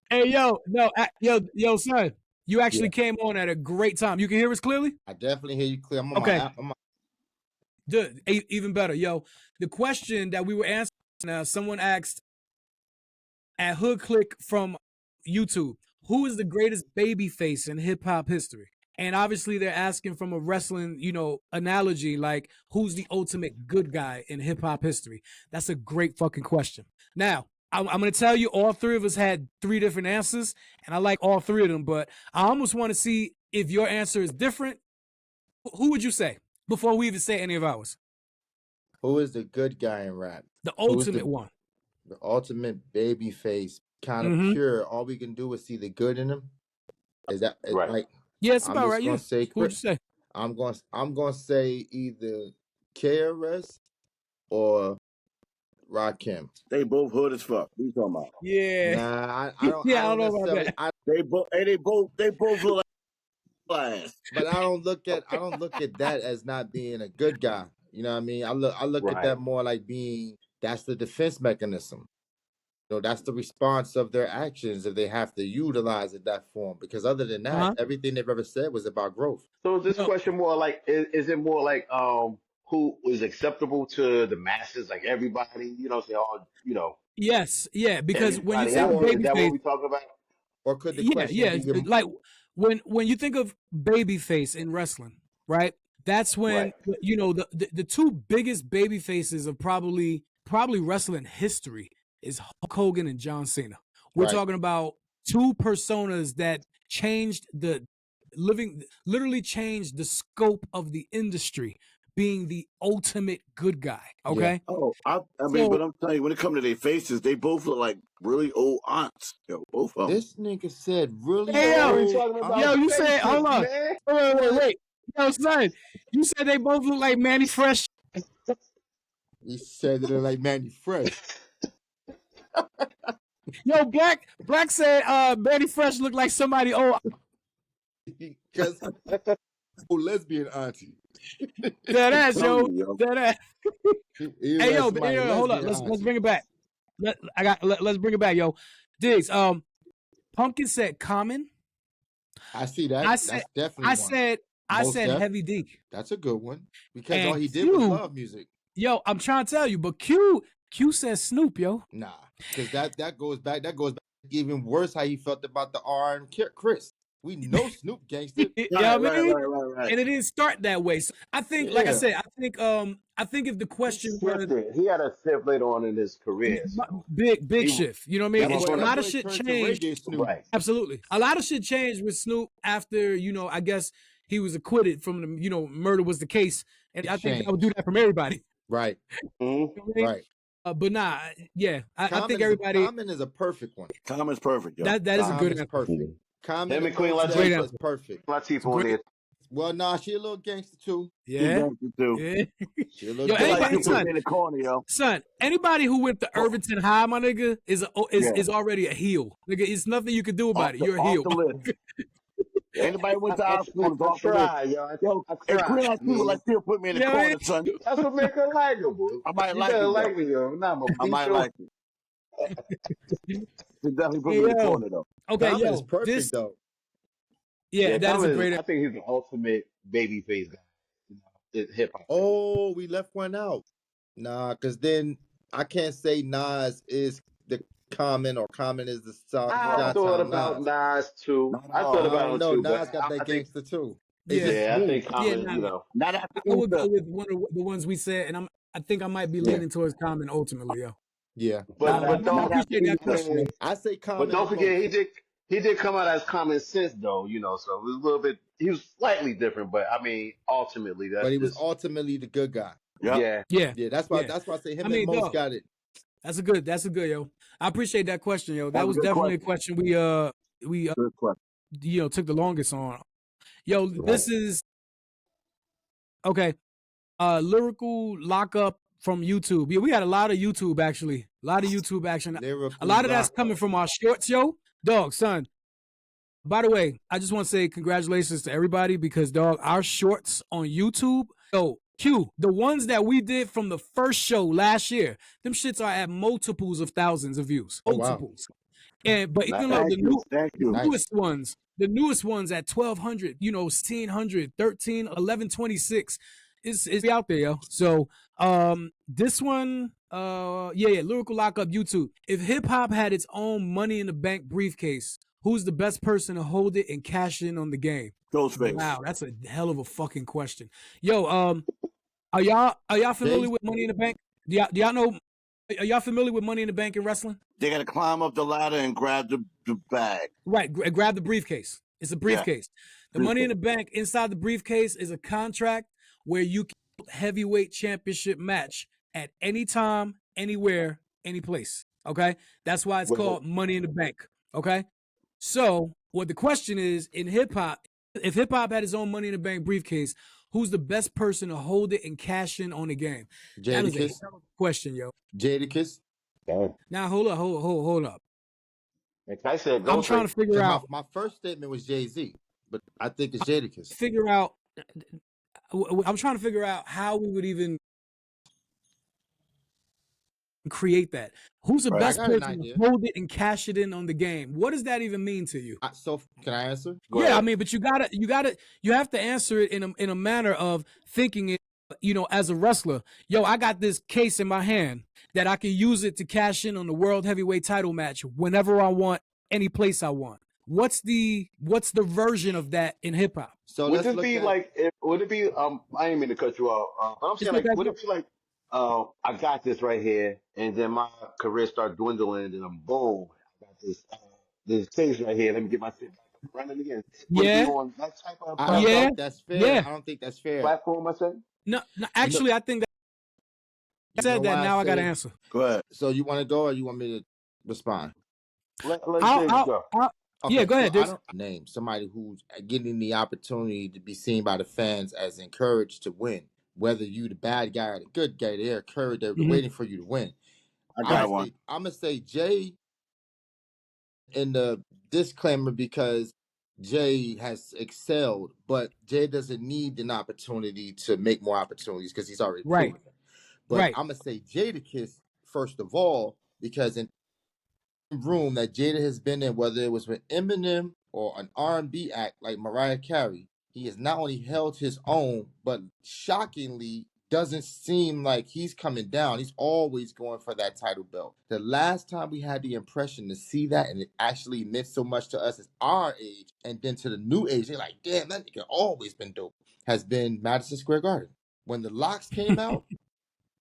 Hey, yo, son. You actually came on at a great time. You can hear us clearly? I definitely hear you clear. I'm on my app. Good. Even better. Yo, the question that we were answering, someone asked at Hood Click from YouTube, who is the greatest baby face in hip hop history? And obviously they're asking from a wrestling, analogy, like who's the ultimate good guy in hip hop history? That's a great fucking question. Now, I'm going to tell you all three of us had 3 different answers, and I like all 3 of them, but I almost want to see if your answer is different. Who would you say before we even say any of ours? Who is the good guy in rap? The ultimate one. The ultimate baby face, kind of pure. All we can do is see the good in him. Is that right? Like, yeah, it's about right. Yeah. Who'd you say? I'm going to say either KRS or Rakim. They both hood as fuck. What you talking about? Yeah. Nah, I don't know about that. They both look like ass. But I don't look at that as not being a good guy. You know what I mean? I look at that more like being, that's the defense mechanism. That's the response of their actions if they have to utilize it that form. Because other than that, everything they've ever said was about growth. So is this question more like, is it more like who is acceptable to the masses, like everybody? Yes, yeah. Because when you say Babyface, is that what we talking about? Or could the question be like when you think of Babyface in wrestling, right? That's when the 2 biggest baby faces of probably wrestling history is Hulk Hogan and John Cena. We're talking about 2 personas that literally changed the scope of the industry, being the ultimate good guy. Okay. Yeah. Oh, I mean, but I'm telling you, when it comes to their faces, they both look like really old aunts. Yo, both of them. This nigga said really old. Yo, you said, hold on. Wait. Yo, son, you said they both look like Manny Fresh. He said they look like Manny Fresh. Yo, Black said Betty Fresh looked like somebody old. Because lesbian auntie. That ass, yo. That ass. Hey, yo, hold up. Let's bring it back. Let's bring it back, yo. Diggs, Pumpkin said Common. I see that. That's definitely one. I said Heavy D. That's a good one because all he did was love music. Yo, I'm trying to tell you, but Q says Snoop, yo. Nah, because that goes back even worse how he felt about the R and Chris. We know Snoop gangster. Right. And it didn't start that way. So I think, like I said, I think if the question was, he had a shift later on in his career. So. Big shift. You know what I mean? A lot of shit changed. Right. Absolutely. A lot of shit changed with Snoop after, I guess he was acquitted from the, murder was the case. And I think that would do that from everybody. Right. Mm-hmm. Right. But nah, yeah. I think everybody. Common is a perfect one. Common's perfect, yo. That is a good answer. Perfect. Common and Queen Latifah is perfect. Latifah on it. Well, nah, she a little gangster too. Yeah. She a little gangster in the corner, yo. Son, anybody who went to Irvington High, my nigga, is already a heel. Nigga, it's nothing you can do about it. You're a heel. Anybody went to our school is off the list. Yo, Queen Latifah like still put me in the corner, son. That's what make her likable. I might like me, yo. I might like it. She definitely put me in the corner, though. Okay, Common is perfect, though. Yeah, that is a great. I think he's the ultimate babyface guy. Hip hop. Oh, we left one out. Nah, because then I can't say Nas is the Common or Common is the South. I thought about Nas too. I thought about him too. Nas got that gangster too. Yeah, I think Common. Not after I would go with one of the ones we said, and I think I might be leaning towards Common ultimately, yo. Yeah, but don't appreciate that question. I say Common. But don't forget, he did come out as Common Sense though, so it was a little bit. He was slightly different, but I mean, ultimately, he was ultimately the good guy. Yeah. That's why I say him and Most got it. That's a good, yo. I appreciate that question, yo. That was definitely a question we took the longest on. Yo, this is okay. Lyrical lockup from YouTube. Yeah, we got a lot of YouTube actually. A lot of YouTube action. A lot of that's coming from our shorts, yo. Dog, son. By the way, I just want to say congratulations to everybody because, dog, our shorts on YouTube, yo, Q, the ones that we did from the first show last year, them shits are at multiples of thousands of views. Multiples. Wow. But even though the newest ones at 1,200, 1,600, 13, 1126 is out there, yo. So this one, lyrical lockup YouTube. If hip hop had its own Money in the Bank briefcase, who's the best person to hold it and cash in on the game? Ghostface. Wow, that's a hell of a fucking question. Yo, are y'all familiar with Money in the Bank? Do y'all know? Are y'all familiar with Money in the Bank in wrestling? They got to climb up the ladder and grab the bag. Right, grab the briefcase. It's a briefcase. The Money in the Bank inside the briefcase is a contract where you can heavyweight championship match at any time, anywhere, any place. Okay, that's why it's called Money in the Bank. Okay, so what the question is in hip hop, if hip hop had its own Money in the Bank briefcase, who's the best person to hold it and cash in on the game? That is a hell of a question, yo. Jadakiss. Now hold up. Like I said, I'm trying to figure out. My first statement was Jay-Z, but I think it's Jadakiss. I'm trying to figure out how we would even create that. Who's the best person to hold it and cash it in on the game? What does that even mean to you? So can I answer? I mean, but you have to answer it in a manner of thinking it, as a wrestler. Yo, I got this case in my hand that I can use it to cash in on the world heavyweight title match whenever I want, any place I want. What's the version of that in hip hop? So would it be I ain't mean to cut you off. But I'm saying would it be like I got this right here, and then my career started dwindling, and then boom, I got this case right here. Let me get my shit back running again. On that type of I don't think that's fair. I don't think that's fair. Platform, I said. No, actually, I think that I said that. Now I got to answer. Go ahead. So you want to go, or you want me to respond? Let's go. Okay, go ahead. I don't name somebody who's getting the opportunity to be seen by the fans as encouraged to win. Whether you the bad guy or the good guy, they're encouraged. They're waiting for you to win. I got one. I'm gonna say Jay in the disclaimer because Jay has excelled, but Jay doesn't need an opportunity to make more opportunities because he's already proven it. But I'm gonna say Jadakiss first of all because in room that Jada has been in, whether it was with Eminem or an R&B act like Mariah Carey, he has not only held his own, but shockingly doesn't seem like he's coming down. He's always going for that title belt. The last time we had the impression to see that, and it actually meant so much to us as our age, and then to the new age, they're like, damn, that nigga always been dope, has been Madison Square Garden. When the Locks came out,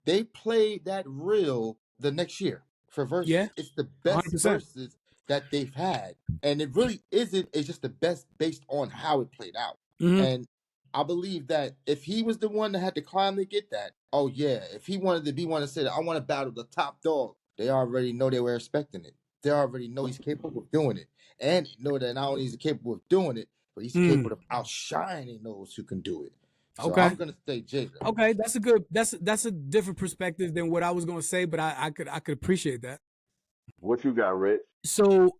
they played that reel the next year for verses. Yeah. It's the best 100%. verses that they've had. And it really isn't. It's just the best based on how it played out. Mm-hmm. And I believe that if he was the one that had to climb to get that, oh yeah, if he wanted to be one to say that I want to battle the top dog, they already know they were expecting it. They already know he's capable of doing it. And know that not only is he capable of doing it, but he's capable of outshining those who can do it. So I'm gonna say Jada. Okay, that's a good. That's a different perspective than what I was gonna say, but I could appreciate that. What you got, Rich? So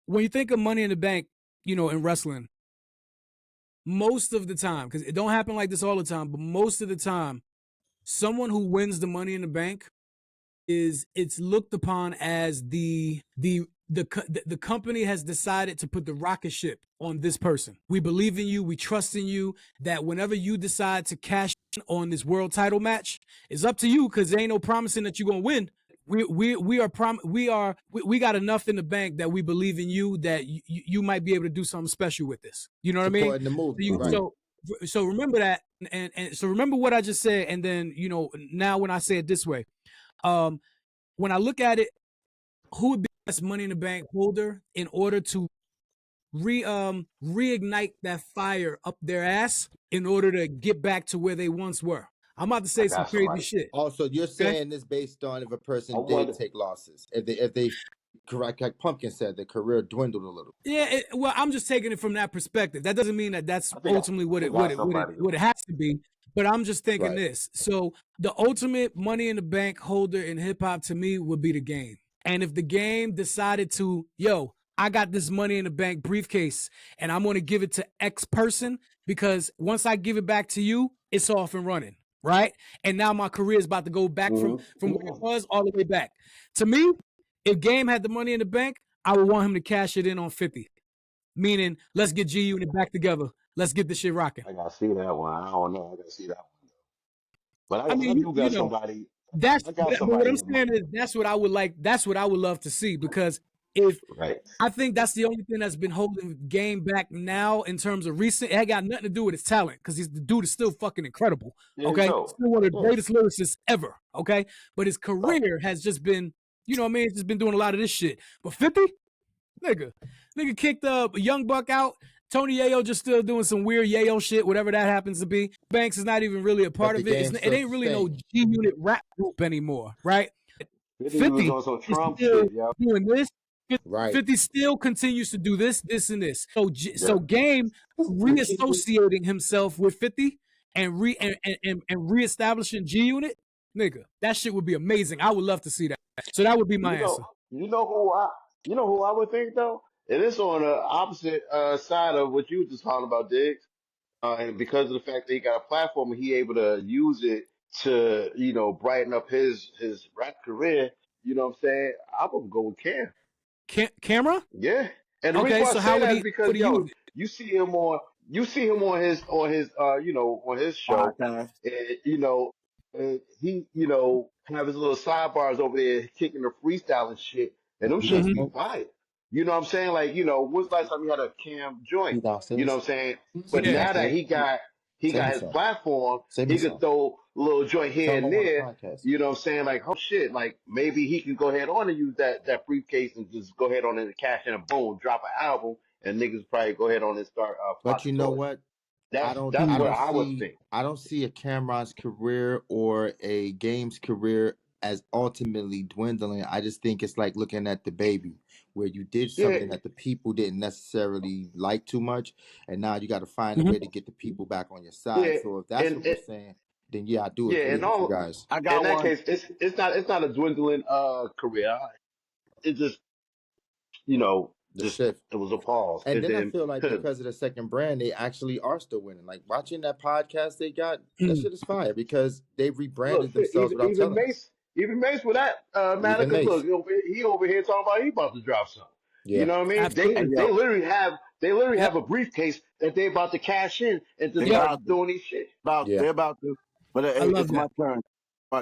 when you think of Money in the Bank, in wrestling, most of the time, because it don't happen like this all the time, but most of the time, someone who wins the Money in the Bank it's looked upon as the company has decided to put the rocket ship on this person. We believe in you. We trust in you. That whenever you decide to cash in on this world title match, it's up to you because there ain't no promising that you're gonna win. We got enough in the bank that we believe in you that you might be able to do something special with this. You know what I mean? The movie, right. So remember that, and so remember what I just said, and then now when I say it this way. When I look at it, who would be the best Money in the Bank holder in order to reignite that fire up their ass in order to get back to where they once were? I'm about to say some crazy shit. Also, you're saying this based on if a person did take losses, if they correct, like Pumpkin said, their career dwindled a little. Yeah, well, I'm just taking it from that perspective. That doesn't mean that that's ultimately what it has to be. But I'm just thinking this. So the ultimate Money in the Bank holder in hip hop to me would be the Game. And if the Game decided to, I got this Money in the Bank briefcase and I'm going to give it to X person because once I give it back to you, it's off and running, right? And now my career is about to go back from where it was all the way back. To me, if Game had the Money in the Bank, I would want him to cash it in on 50. Meaning, let's get G Unit back together. Let's get this shit rocking. I gotta see that one. I don't know. I gotta see that one. But I do got somebody. But what I'm saying is that's what I would like. That's what I would love to see because I think that's the only thing that's been holding Game back now in terms of recent. It ain't got nothing to do with his talent because the dude is still fucking incredible. Okay, still one of the greatest lyricists ever. Okay, but his career has just been, he's just been doing a lot of this shit. But 50, nigga kicked a Young Buck out. Tony Yayo just still doing some weird Yayo shit, whatever that happens to be. Banks is not even really a part of it. It ain't really no G-Unit rap group anymore, right? 50 was on some Trump still shit, yo. doing this. Right. 50 still continues to do this, and this. So Game reassociating himself with 50 and reestablishing G-Unit, nigga, that shit would be amazing. I would love to see that. So that would be my answer. You know who I would think though? And it's on the opposite side of what you were just talking about, Diggs. And because of the fact that he got a platform and he able to use it to, brighten up his rap career, you know what I'm saying? I would go with Cam. Camera? Yeah. And the reason why I say that is because you see him on his on his show. And, he, have his little sidebars over there kicking the freestyle and shit. And them shits be fire. You know what I'm saying? Like, when's the last time you had a Cam joint? You know what I'm saying? But now that he got his platform, he could throw a little joint here and there. You know what I'm saying? Like, oh shit, like maybe he can go ahead on and use that briefcase and just go ahead on and cash in a boom, drop an album, and niggas probably go ahead on and start. But you know what? That's what I would think. I don't see a Cameron's career or a Game's career as ultimately dwindling. I just think it's like looking at the Baby, where you did something that the people didn't necessarily like too much, and now you got to find a way to get the people back on your side. Yeah. So if that's what you're saying, then I do agree with you guys. I got in that case, it's not a dwindling career. It just you know, The just shift. it was a pause. And then I feel like because of the second brand, they actually are still winning. Like watching that podcast they got, that shit is fire because they rebranded themselves without telling us. Even Mace with that matter, because look, he over here talking about he about to drop something. Yeah. You know what I mean? Absolutely. They literally have a briefcase that they about to cash in and to start doing these shit. They're about to. But it's my turn.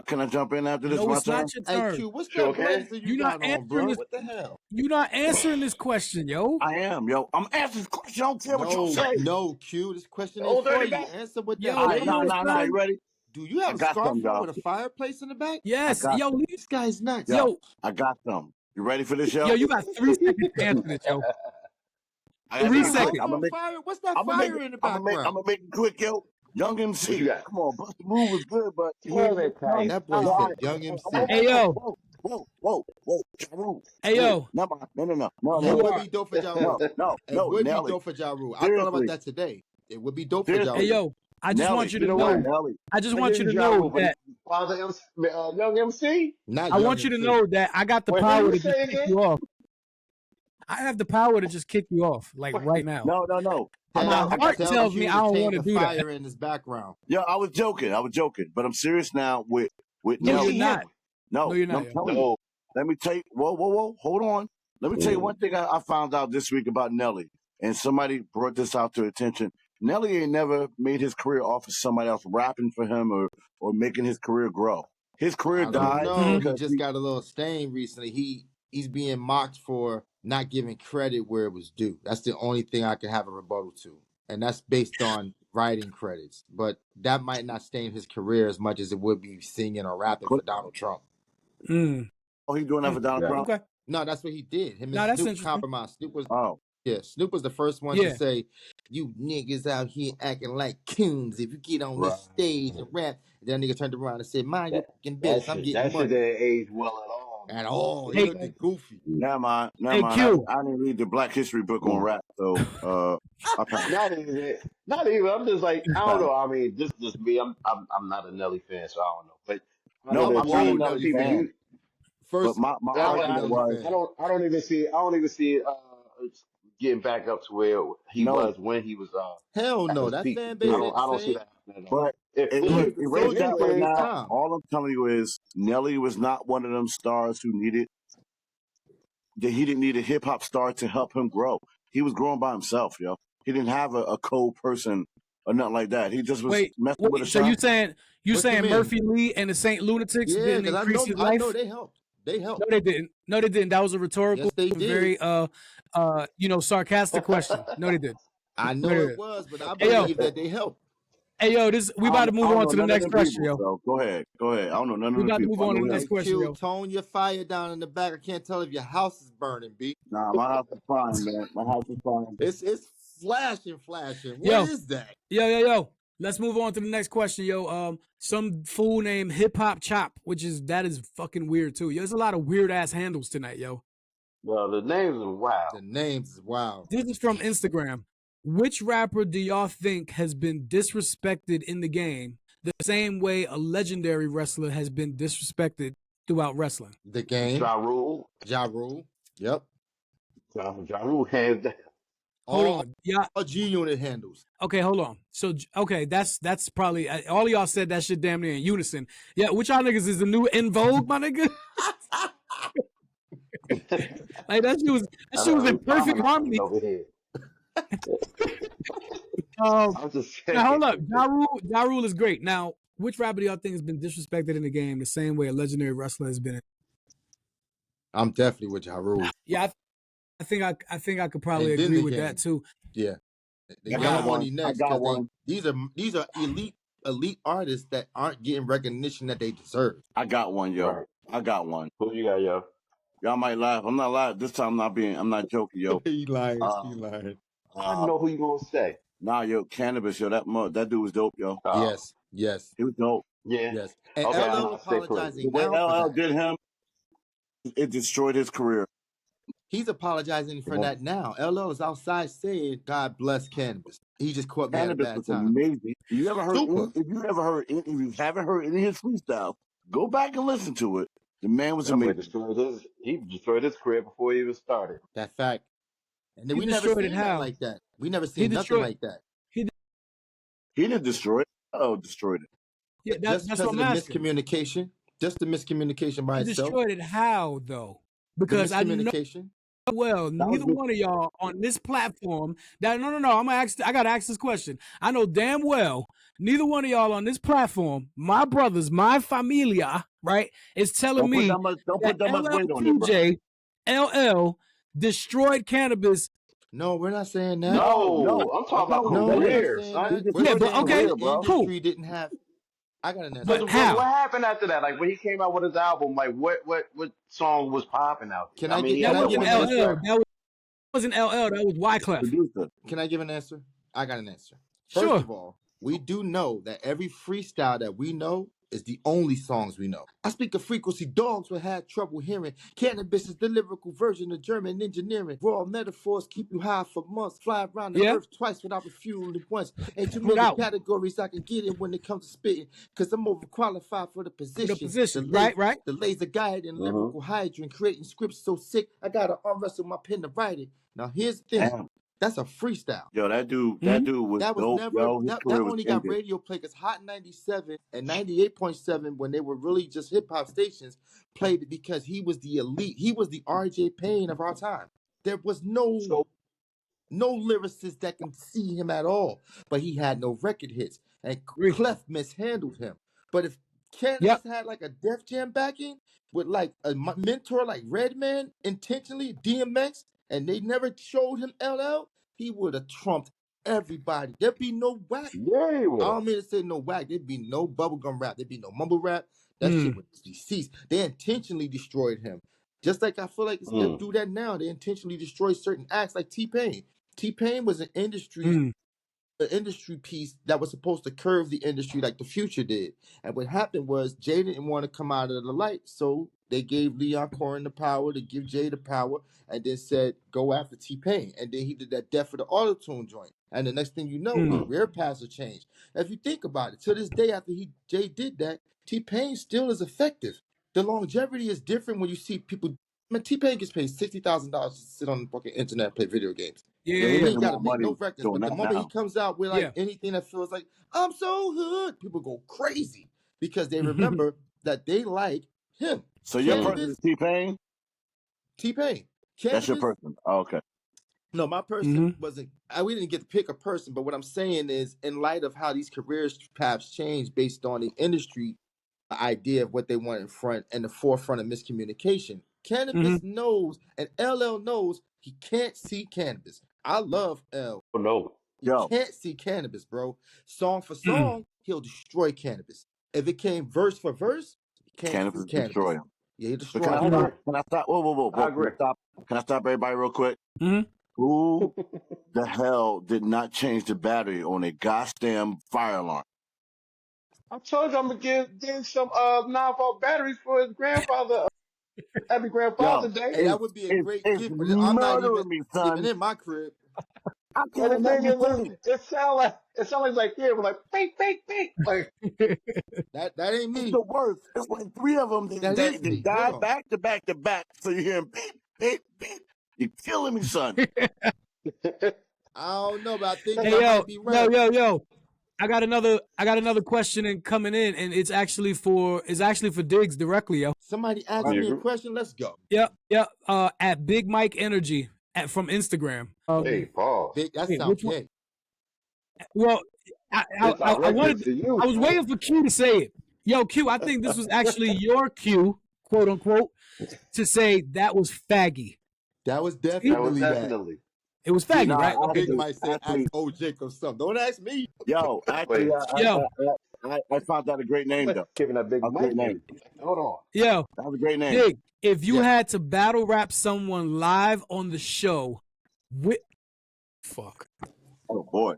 Can I jump in after this? No, my it's turn? not your turn. Hey, Q, what's that blazer you got on, bro? This, what the hell? You're not answering this question, yo. I am, yo. I'm answering this question. I don't care what you say. No, Q, this question ain't for you. Answer what that blazer. Nah, you ready? Do you have a scarf on with a fireplace in the back? Yes, yo. This guy's nuts. Yo, I got some. You ready for this, yo? Yo, you got 3 seconds to answer this, yo. 3 seconds. What's that fire in the background? I'm gonna make it quick, yo. Young MC. Come on, Bust the Move was good, but that boy said Young MC. Hey, yo. Whoa. Ja Rule. Hey, yo. No. It would be dope for Ja Rule. No. It would be dope for Ja Rule. I thought about that today. It would be dope for Ja Rule. Hey, yo. I just want you to know. I just want you to know that. Young MC. I want you to know that I got the power to just kick you off. I have the power to just kick you off, like right now. No. My heart tells me I don't want to do that. Fire in his background. Yeah, I was joking, but I'm serious now with No, Nelly. you're not. No, you're not. No. Let me tell you. Whoa. Hold on. Let me tell you one thing I found out this week about Nelly, and somebody brought this out to attention. Nelly ain't never made his career off of somebody else rapping for him or making his career grow. His career died. No, he just got a little stain recently. He's being mocked for not giving credit where it was due. That's the only thing I can have a rebuttal to. And that's based on writing credits. But that might not stain his career as much as it would be singing or rapping for Donald Trump. Oh, he doing that for Donald Trump? Okay. No, that's what he did. Him and Snoop compromised. Snoop was the first one to say, "You niggas out here acting like coons. If you get on this stage and rap," and then that nigga turned around and said, "Mind your fucking business. I'm getting money." That shit didn't age well at all. At all. He looked goofy. Never mind. I didn't read the Black History book on rap, so not even. I'm just like, I don't know. I mean, this me. I'm not a Nelly fan, so I don't know. But I'm a Nelly fan. First, my argument was I don't even see it getting back up to where he was when he was. Hell no, that fan base. I don't see that. But right now, all I'm telling you is Nelly was not one of them stars who he didn't need a hip hop star to help him grow. He was growing by himself, yo. He didn't have a co-person or nothing like that. He just was messing with a So you saying Murphy Lee and the Saint Lunatics didn't increase his life? I know they helped. No, they didn't. That was a rhetorical, very sarcastic question. No, they didn't. I know it was, but I believe that they helped. Hey, yo, we about to move on to the next question, yo. So go ahead. I don't know none of we about to move on to the next question, yo. Tone your fire down in the back. I can't tell if your house is burning, B. Nah, my house is fine, man. My house is fine. It's flashing. What is that? Yo. Let's move on to the next question, yo. Some fool named Hip Hop Chop, that is fucking weird too. Yo, there's a lot of weird ass handles tonight, yo. Well, the names are wild. This is from Instagram. Which rapper do y'all think has been disrespected in the game the same way a legendary wrestler has been disrespected throughout wrestling? The game. Ja Rule. Yep. Ja Rule hands down. Hold on. Yeah. G-Unit handles. Okay, hold on. So, that's probably, all of y'all said that shit damn near in unison. Yeah, which y'all niggas is the new in vogue, my nigga? Like, that shit was in perfect harmony. Over here. I'm just saying. Now, hold up. Ja Rule is great. Now, which rapper do y'all think has been disrespected in the game the same way a legendary wrestler has been? I'm definitely with Ja Rule. Yeah, I think I could probably agree with that too. Yeah, I got one. These are elite artists that aren't getting recognition that they deserve. I got one, yo. Right. I got one. Who you got, yo? Y'all might laugh. I'm not lying. This time I'm not joking, yo. He lying. I know who you gonna say. Nah, yo, Cannabis, yo. That dude was dope, yo. Yes. He was dope. Yeah. Yes. And LL apologizing now. The way LL did him, it destroyed his career. He's apologizing for that now. LL is outside saying, "God bless Cannabis." He just caught me at a bad time. Amazing. If you haven't heard any of his freestyle, go back and listen to it. The man was amazing. He destroyed his career before he even started. That fact. And then He we never destroyed it seen nothing how? like that. We never seen nothing like that. He didn't destroy it. Oh, destroyed it. Yeah, Just that's because what of I'm the asking. miscommunication. Just the miscommunication by He itself. destroyed it how though? Because I know well, neither one of y'all on this platform. No. I'm gonna ask. I gotta ask this question. I know damn well neither one of y'all on this platform, my brothers, my familia, right, is telling me that LLPJ, LL destroyed Cannabis. No, we're not saying that. No, I'm talking about career, son. Yeah, but okay, cool. Industry didn't have. I got an answer. But what happened after that? Like when he came out with his album, like what song was popping out there? That wasn't LL. That wasn't LL. That was Wyclef. Can I give an answer? I got an answer. Sure. First of all, we do know that every freestyle that we know is the only songs we know. I speak of frequency. Dogs will have trouble hearing. Cannabis is the lyrical version of German engineering. Raw metaphors keep you high for months. Fly around the earth twice without refueling once. Ain't too many categories I can get in when it comes to spitting, because I'm overqualified for the position. Right. The laser guide and lyrical hydrant, creating scripts so sick, I gotta arm wrestle my pen to write it. Now here's the thing. Damn. That's a freestyle. Yo, that dude was that was dope, never yo. that only got radio play because Hot 97 and 98.7, when they were really just hip hop stations, played it because he was the elite. He was the RJ Payne of our time. There was no lyricist that can see him at all, but he had no record hits, and Clef mishandled him. But if Cannabis had like a Def Jam backing with like a mentor like Redman, intentionally DMX, and they never showed him LL, he would have trumped everybody. There'd be no whack. Yeah, I don't mean to say no whack. There'd be no bubblegum rap. There'd be no mumble rap. That shit would cease. They intentionally destroyed him. Just like I feel like they do that now. They intentionally destroy certain acts like T-Pain. T-Pain was an industry piece that was supposed to curve the industry like the Future did. And what happened was Jay didn't want to come out of the light, so they gave Leon Corin the power to give Jay the power, and then said, go after T-Pain. And then he did that Death for the Auto-Tune joint. And the next thing you know, career paths will change. If you think about it, to this day after Jay did that, T-Pain still is effective. The longevity is different when you see people. Man, T-Pain gets paid $60,000 to sit on the fucking internet and play video games. He ain't got to make no records. But the moment he comes out with like anything that feels like, I'm so hood, people go crazy because they remember that they like him. So your person is T-Pain? T-Pain. That's your person. Oh, okay. No, my person wasn't. We didn't get to pick a person, but what I'm saying is, in light of how these career paths change based on the industry idea of what they want in front and the forefront of miscommunication, Cannabis knows, and LL knows, he can't see Cannabis. I love L. Oh, no. He can't see Cannabis, bro. Song for song, he'll destroy Cannabis. If it came verse for verse, Cannabis destroy him. Yeah, he destroy him. Can I stop? Whoa. I agree. Can I stop everybody real quick? Who the hell did not change the battery on a goddamn fire alarm? I told you I'm gonna give some 9-volt batteries for his grandfather. Happy Grandfather's Day. Hey, that would be a great gift, but I'm not even in my crib. I can't imagine. It sound like here, we're like beep. Like that ain't me. It's the worst. It's like three of them. They die back to back to back. So you hear beep. You're killing me, son. I don't know, but I think that might be right. Yo. I got another question coming in, and it's actually for Diggs directly, yo. Somebody asked me a question. Let's go. Yep. At Big Mike Energy from Instagram. Hey, Paul. That sounds gay. Well, I was waiting for Q to say it. Yo, Q, I think this was actually your cue, quote unquote, to say that was faggy. That was definitely It was faggy, right? Big Mike said, ask O. Jacobs something. Don't ask me. Yo, actually, I found that a great name, though. Giving that Big Mike name. Hold on. Yo, that was a great name. Dig, if you had to battle rap someone live on the show, Oh boy.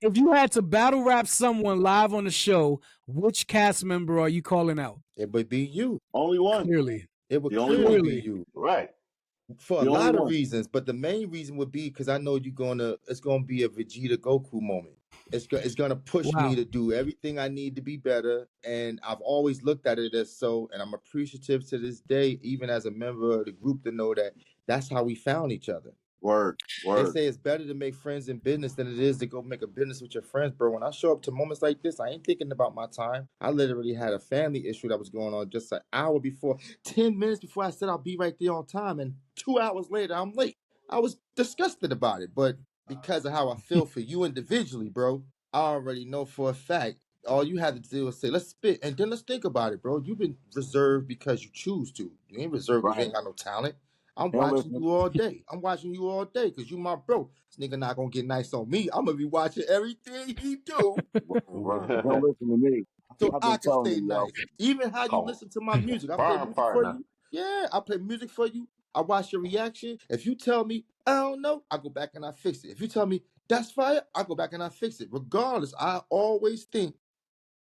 If you had to battle rap someone live on the show, which cast member are you calling out? It would be you. Only one. Clearly. It would clearly be you. Right. For a lot of reasons, but the main reason would be because I know it's gonna be a Vegeta Goku moment. It's gonna push me to do everything I need to be better, and I've always looked at it as so, and I'm appreciative to this day, even as a member of the group, to know that that's how we found each other. Word. They say it's better to make friends in business than it is to go make a business with your friends, bro. When I show up to moments like this, I ain't thinking about my time. I literally had a family issue that was going on just an hour before, 10 minutes before I said I'll be right there on time, and 2 hours later, I'm late. I was disgusted about it, but because of how I feel for you individually, bro, I already know for a fact. All you had to do is say, let's spit, and then let's think about it, bro. You've been reserved because you choose to. You ain't reserved because you ain't got no talent. I'm watching you all day. I'm watching you all day because you my bro. This nigga not gonna get nice on me. I'm gonna be watching everything he do. Don't listen to me. So I can stay nice. Even how you listen to my music. I play music for you. Yeah, I play music for you. I watch your reaction. If you tell me, I don't know, I go back and I fix it. If you tell me, that's fire, I go back and I fix it. Regardless, I always think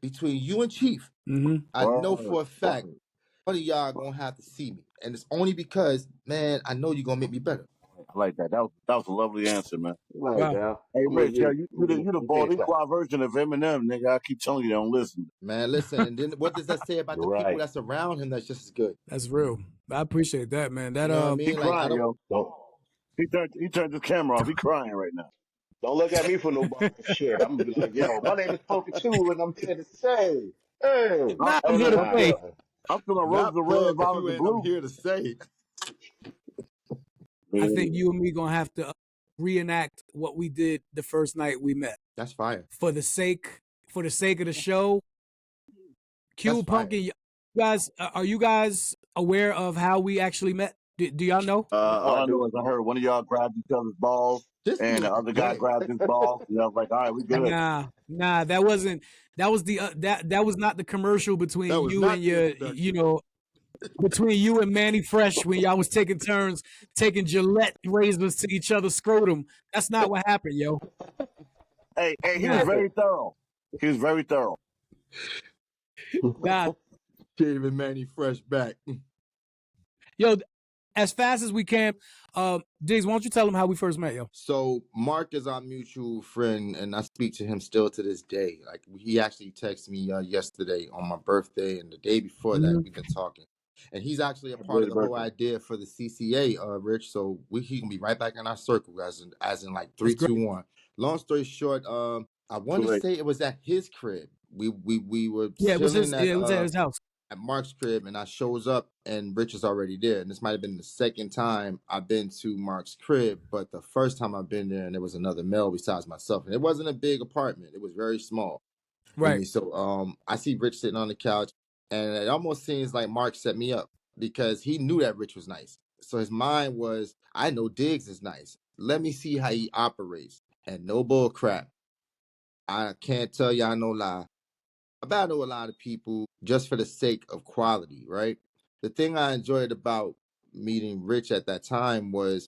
between you and Chief, I know for a fact, one of y'all gonna have to see me. And it's only because, man, I know you're gonna make me better. I like that. That was a lovely answer, man. Wow. Hey, Rich, you the Boricua version of Eminem, nigga. I keep telling you, don't listen. Man, listen. And then what does that say about the people that's around him that's just as good? That's real. I appreciate that, man. That you know what I mean? He crying, yo. He turned his camera off. He crying right now. Don't look at me for no shit. I'm gonna be like, yo, my name is Poker 2, and I'm here to say, hey, I'm here to say. I'm feeling roses of red, violets of blue. I'm here to say. I think you and me gonna have to reenact what we did the first night we met. That's fire. For the sake of the show. Q, Pumpkin, are you guys aware of how we actually met? Do y'all know? All I know is I heard one of y'all grabbed each other's balls, and the other guy grabbed his ball. And I was like, all right, we good. Nah, that wasn't. That was that was not the commercial between you and your, between you and Manny Fresh when y'all was taking turns taking Gillette razors to each other's scrotum. That's not what happened, yo. Hey, he was very thorough. He was very thorough. God, gave Manny Fresh back. Yo, as fast as we can, Diggs, why don't you tell him how we first met, yo? So Mark is our mutual friend, and I speak to him still to this day. Like, he actually texted me yesterday on my birthday, and the day before that, we've been talking. And he's actually a part of the whole idea for the CCA, Rich. So he can be right back in our circle, as in like 3, 2, 1. Long story short, I want to say it was at his crib. We were it was at his house. At Mark's crib, and I shows up and Rich is already there. And this might have been the second time I've been to Mark's crib, but the first time I've been there and there was another male besides myself. And it wasn't a big apartment. It was very small. Right. So I see Rich sitting on the couch, and it almost seems like Mark set me up because he knew that Rich was nice. So his mind was, I know Diggs is nice. Let me see how he operates. And no bull crap. I can't tell y'all no lie. I battle a lot of people just for the sake of quality, right? The thing I enjoyed about meeting Rich at that time was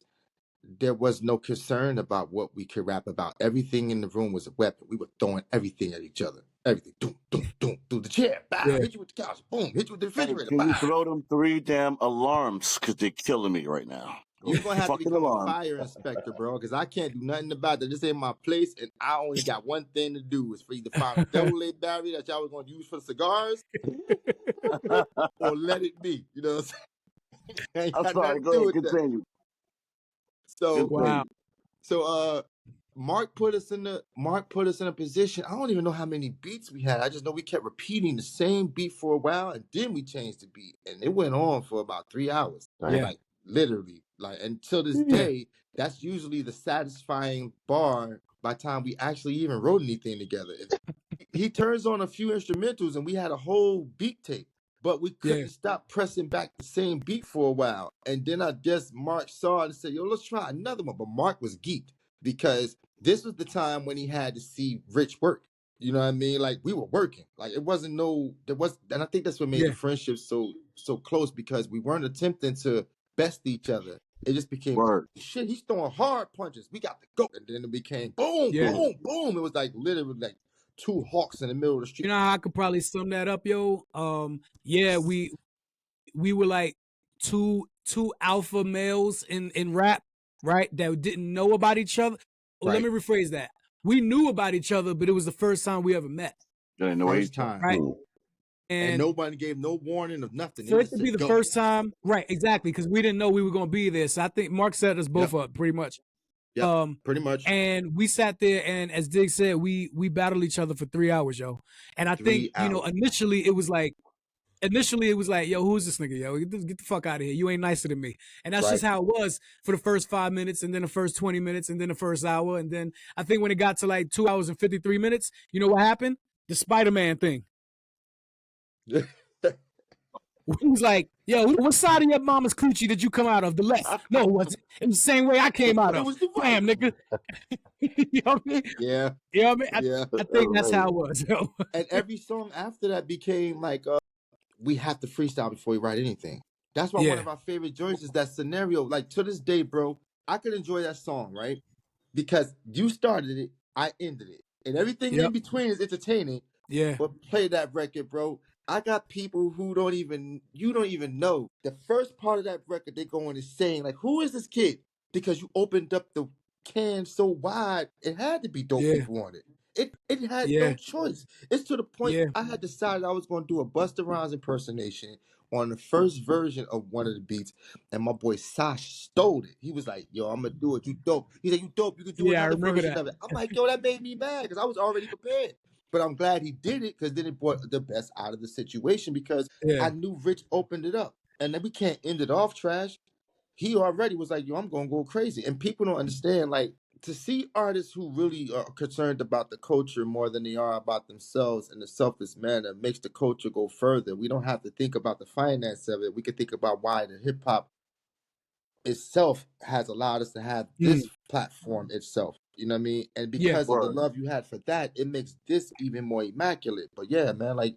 there was no concern about what we could rap about. Everything in the room was a weapon. We were throwing everything at each other. Everything. Doom, doom, doom, through the chair. Bow. Yeah. Hit you with the couch. Boom. Hit you with the refrigerator. Can you throw them 3 damn alarms? Because they're killing me right now. You're going to have to become a fire inspector, bro, because I can't do nothing about that. This ain't my place, and I only got one thing to do is for you to find a double A battery that y'all was going to use for the cigars or let it be. You know what I'm saying? I'm sorry. Go ahead. Continue. So, wow. So, Mark put us in a position. I don't even know how many beats we had. I just know we kept repeating the same beat for a while, and then we changed the beat, and it went on for about 3 hours. Yeah. Like, literally. Like, until this day, that's usually the satisfying bar by the time we actually even wrote anything together. He turns on a few instrumentals, and we had a whole beat tape, but we couldn't stop pressing back the same beat for a while. And then I guess Mark saw it and said, yo, let's try another one. But Mark was geeked because this was the time when he had to see Rich work. You know what I mean? Like, we were working. Like, and I think that's what made the friendship so close, because we weren't attempting to best each other. It just became, shit, he's throwing hard punches. We got to go. And then it became boom, boom, boom. It was like literally like 2 hawks in the middle of the street. You know how I could probably sum that up, yo? We were like two alpha males in rap, right? That didn't know about each other. Well, let me rephrase that. we knew about each other, but it was the first time we ever met. First time. Right. And nobody gave no warning of nothing. For it to be the first time, right, exactly, because we didn't know we were going to be there. So I think Mark set us both up pretty much. Yeah, pretty much. And we sat there, and as Dig said, we battled each other for 3 hours, yo. And I think, you know, initially it was like, yo, who's this nigga, yo? Get the fuck out of here. You ain't nicer than me. And that's just how it was for the first 5 minutes, and then the first 20 minutes, and then the first hour. And then I think when it got to like 2 hours and 53 minutes, you know what happened? The Spider-Man thing. He was like, yo, what side of your mama's coochie did you come out of? The left. No, it wasn't. It was the same way I came out of. It was the damn, nigga. You know what I mean? Yeah. You know what I mean? I think that's how it was. Yo. And every song after that became like, we have to freestyle before we write anything. That's why one of our favorite joints is that scenario. Like, to this day, bro, I could enjoy that song, right? Because you started it, I ended it. And everything in between is entertaining. Yeah. But play that record, bro. I got people who you don't even know. The first part of that record, they're going insane. Like, who is this kid? Because you opened up the can so wide, it had to be dope people on it. It had no choice. It's to the point I had decided I was going to do a Busta Rhymes impersonation on the first version of one of the beats, and my boy Sash stole it. He was like, yo, I'm going to do it. You dope. He said, you dope. You could do another version of it. I'm like, yo, that made me mad because I was already prepared. But I'm glad he did it because then it brought the best out of the situation because I knew Rich opened it up. And then we can't end it off trash. He already was like, yo, I'm going to go crazy. And people don't understand, like, to see artists who really are concerned about the culture more than they are about themselves in a selfless manner makes the culture go further. We don't have to think about the finance of it. We can think about why the hip hop itself has allowed us to have this platform itself. You know what I mean? And because of the love you had for that, it makes this even more immaculate. But yeah, man, like,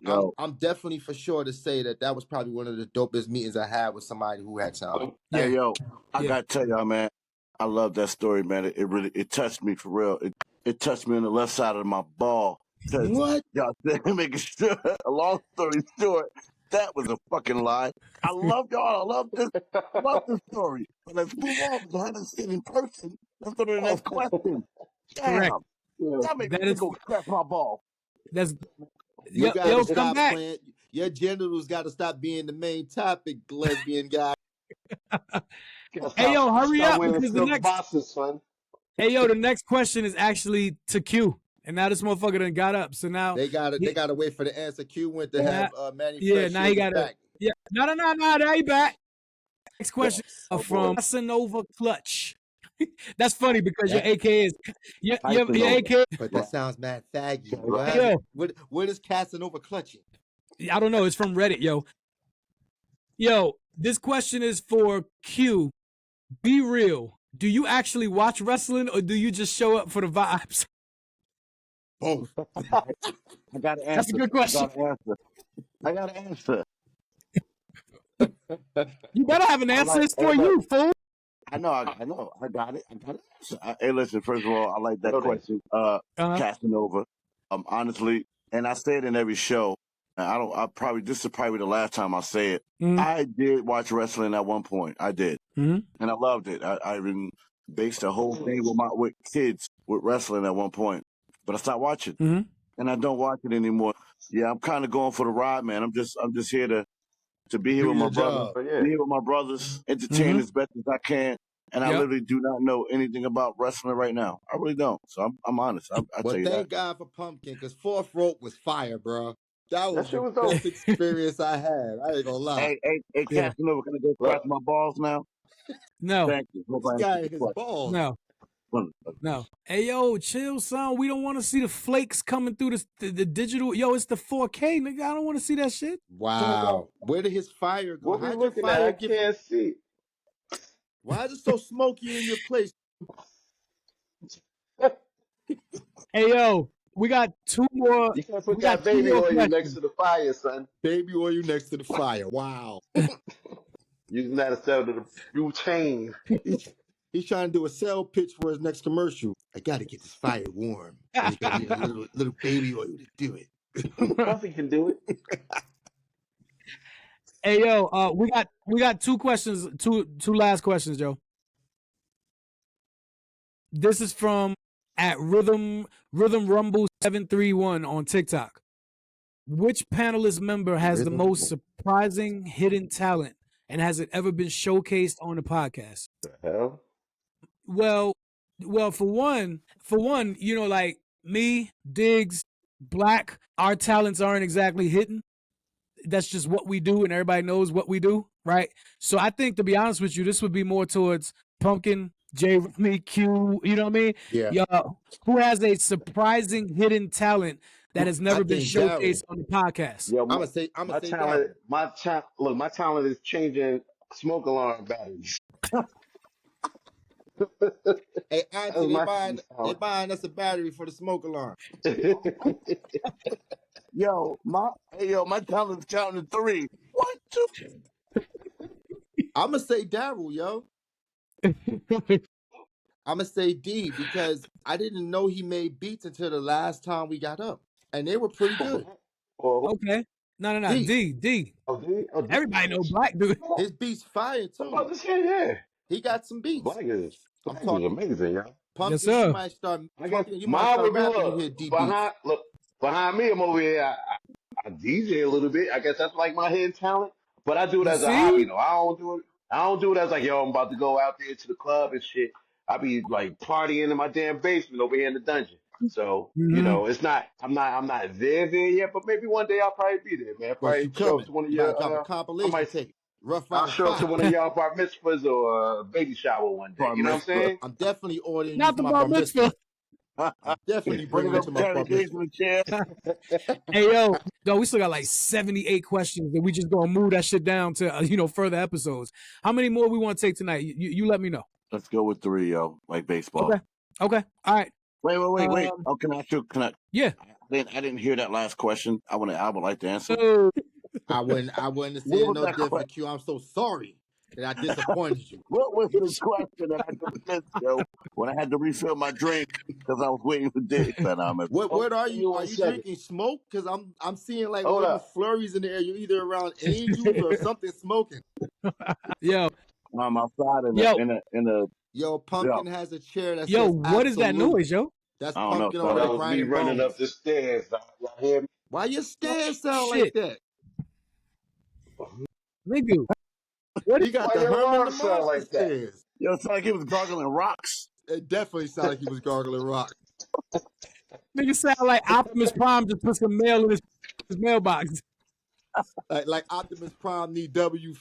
I'm definitely for sure to say that was probably one of the dopest meetings I had with somebody who had talent. Hey, yo, I got to tell y'all, man, I love that story, man. It really touched me for real. It touched me on the left side of my ball. What? Y'all making sure, a long story short, that was a fucking lie. I love y'all. I love this story. But let's move on because I haven't seen it in person. Let's go to the next question. Damn. That makes me go scratch my ball. You gotta stop playing. Your genitals got to stop being the main topic, lesbian guy. Hey, yo, hurry up because the next bosses, son. Hey, yo, the next question is actually to Q. And now this motherfucker done got up. So now they gotta wait for the answer. Q went to have manufactured. Yeah, now he got it. Yeah, no, now he back. Next question from Casanova Clutch. That's funny because your AK is your AK. But that sounds mad faggy. Right? What is Casanova clutching? I don't know. It's from Reddit, yo. Yo, this question is for Q. Be real. Do you actually watch wrestling or do you just show up for the vibes? Both. I got to answer. That's a good question. I got to answer. You better have an answer. It's for you, fool. I know. I got it. Hey, listen. First of all, I like that question, Casanova. Honestly, and I say it in every show. And this is probably the last time I say it. I did watch wrestling at one point. I did, and I loved it. I even based the whole thing with kids with wrestling at one point, but I stopped watching, and I don't watch it anymore. Yeah, I'm kind of going for the ride, man. I'm just here to be here with my brothers, be here with my brothers, entertain as best as I can. And I literally do not know anything about wrestling right now. I really don't. So I'm honest. I tell you that. Thank God for Pumpkin, because Fourth Rope was fire, bro. That was the best experience I had. I ain't gonna lie. Hey, Casanova, can I go scratch my balls now? No. Thank you. This guy his balls. No. Hey, yo, chill, son. We don't want to see the flakes coming through the digital. Yo, it's the 4K, nigga. I don't want to see that shit. Wow. Where did his fire go? What we looking at? I can't see. Why is it so smoky in your place? Hey, yo, we got two more. You can't put that baby oil next to the fire, son. Baby oil next to the fire. Wow. Using that instead of the blue chain. He's trying to do a sell pitch for his next commercial. I got to get this fire warm. There's got to be a little baby oil to do it. Puffy can do it. Hey, yo, we got two questions, two last questions, Joe. This is from at Rhythm Rumble 731 on TikTok. Which panelist member has the most surprising hidden talent, and has it ever been showcased on the podcast? The hell? Well, for one, you know, like me, Diggs, Black, our talents aren't exactly hidden. That's just what we do, and everybody knows what we do, right? So I think, to be honest with you, this would be more towards Pumpkin, J, me, Q. You know what I mean? Yeah. Who has a surprising hidden talent that has never been showcased on the podcast? Yo, I'm gonna say talent. My talent is changing smoke alarm batteries. Hey, Auntie, they buying us a battery for the smoke alarm. my talent's counting to 3. 1, 2. I'm gonna say Daryl, yo. I'm gonna say D, because I didn't know he made beats until the last time we got up, and they were pretty good. Okay. No. D. Oh, D? Everybody know Black, dude. His beats fire too. I'm about to say, yeah. He got some beats. Black is amazing, yo. Pumpkin, yes, sir. you might start rapping when you hear D behind, beats. Behind me, I'm over here. I DJ a little bit. I guess that's like my hidden talent. But I do it as a hobby, though. I don't do it as like, yo, I'm about to go out there to the club and shit. I be like partying in my damn basement over here in the dungeon. So, you know, it's not, I'm not there yet, but maybe one day I'll probably be there, man. Well, Probably show up to one of your, drop a compilation tape. I'll show up to one of y'all bar mitzvahs or baby shower one day. You know what I'm saying? I'm definitely ordering not the bar mitzvah. I'm definitely bringing it to my bar mitzvah. Hey, yo, we still got like 78 questions, and we just gonna move that shit down to further episodes. How many more we want to take tonight? You let me know. Let's go with 3, yo, like baseball. Okay. All right. Wait. Oh, can I? Yeah. I didn't hear that last question. I would like to answer. I wouldn't have said no different, Q. I'm so sorry that I disappointed you. What was the question that I just missed, yo? When I had to refill my drink because I was waiting for Dick. What are you? Are you drinking smoke? Because I'm seeing like all the flurries in the air. You're either around angels or something smoking. Yo, I'm outside in a. Yo, Pumpkin has a chair that says what is that noise, yo? That's Pumpkin on the grinding bones. Running up the stairs. Y'all hear me? Why your stairs sound like that? Nigga, he got the Herman sound like stairs. Yo, it sounded like he was gargling rocks. It definitely sounded like he was gargling rocks. Nigga sound like Optimus Prime just put some mail in his mailbox. Like Optimus Prime need W.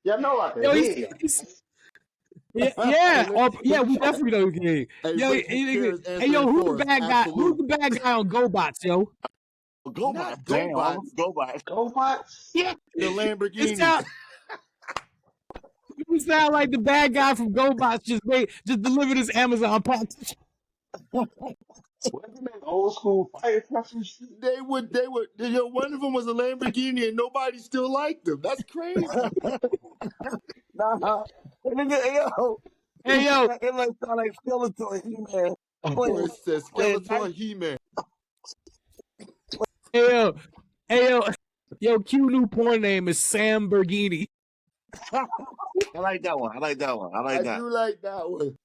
Yeah, no, I can hear yeah, we definitely know you can hear. Who's the bad guy? Who's the bad guy on GoBots, yo? GoBots. Yeah, the Lamborghini. You sound like the bad guy from GoBots just delivered his Amazon package. Old school fire trucks. They would. One of them was a Lamborghini, and nobody still liked them. That's crazy. Nah, hey yo, it like sound like Skeletor He-Man. It says Skeletor He-Man. Hey yo, Q new porn name is Sam Bergini. I like that one. I do like that one.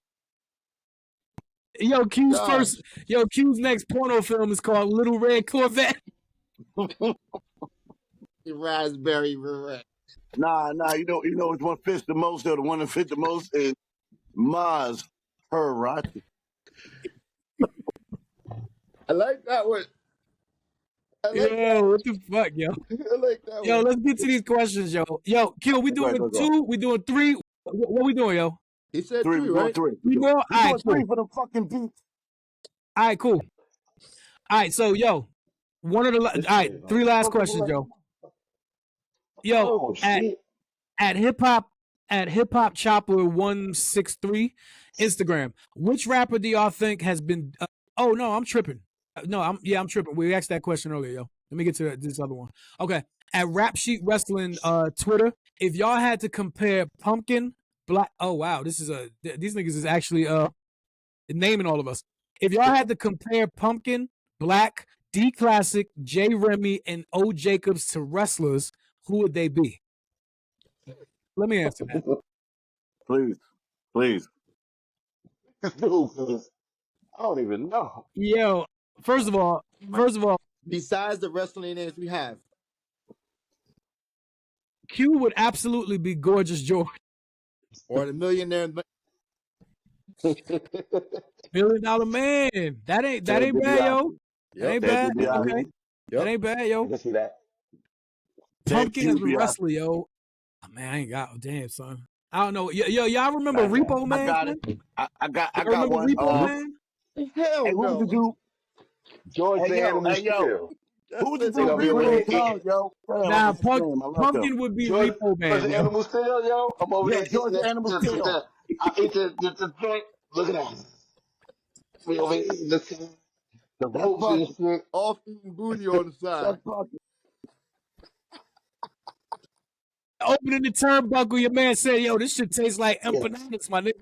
Yo, Q's next porno film is called Little Red Corvette. Raspberry Red. Nah, you know which one fits the most, though. The one that fit the most is Maz Herati. I like that one. What the fuck, yo? I like that yo, one. Let's get to these questions, yo. Yo, Q, we doing 2? We doing 3? What we doing, yo? He said 3, right? 3. We doing? All right, cool. 3 for the fucking beats. All right, cool. All right, so, yo, all right, 3 last questions, yo. Yo, at hip hop chopper 163 Instagram, which rapper do y'all think has been? I'm tripping. I'm tripping. We asked that question earlier, yo. Let me get to this other one. Okay, at Rap Sheet Wrestling Twitter, if y'all had to compare Pumpkin, Black. Oh wow, these niggas is actually naming all of us. If y'all had to compare Pumpkin, Black, D Classic, J Remy, and O Jacobs to wrestlers, who would they be? Let me answer that. Please. Dude, I don't even know. Yo, first of all, besides the wrestling names we have, Q would absolutely be Gorgeous George. or the millionaire. $1 Million Man. That ain't bad, yo. That ain't bad. Okay. That ain't bad, yo. I can see that. Pumpkin as a wrestler, yo. Oh, man, I ain't got. Damn, son. I don't know. Yo, y'all remember Repo Man? I got it. I got one. Repo Man? Hell hey, no. Who was the dude? George the Animal Steel. Who was the dude with green tongue, yo? Nah, Pumpkin would be Repo Man. George the Animal Steel, yo. I'm over there George the Animal Steel. I ate the joint. Look at that. We over here eating the ropes and shit. Off eating booty on the side. Opening the turnbuckle, your man said, yo, this shit tastes like empanadas, my nigga.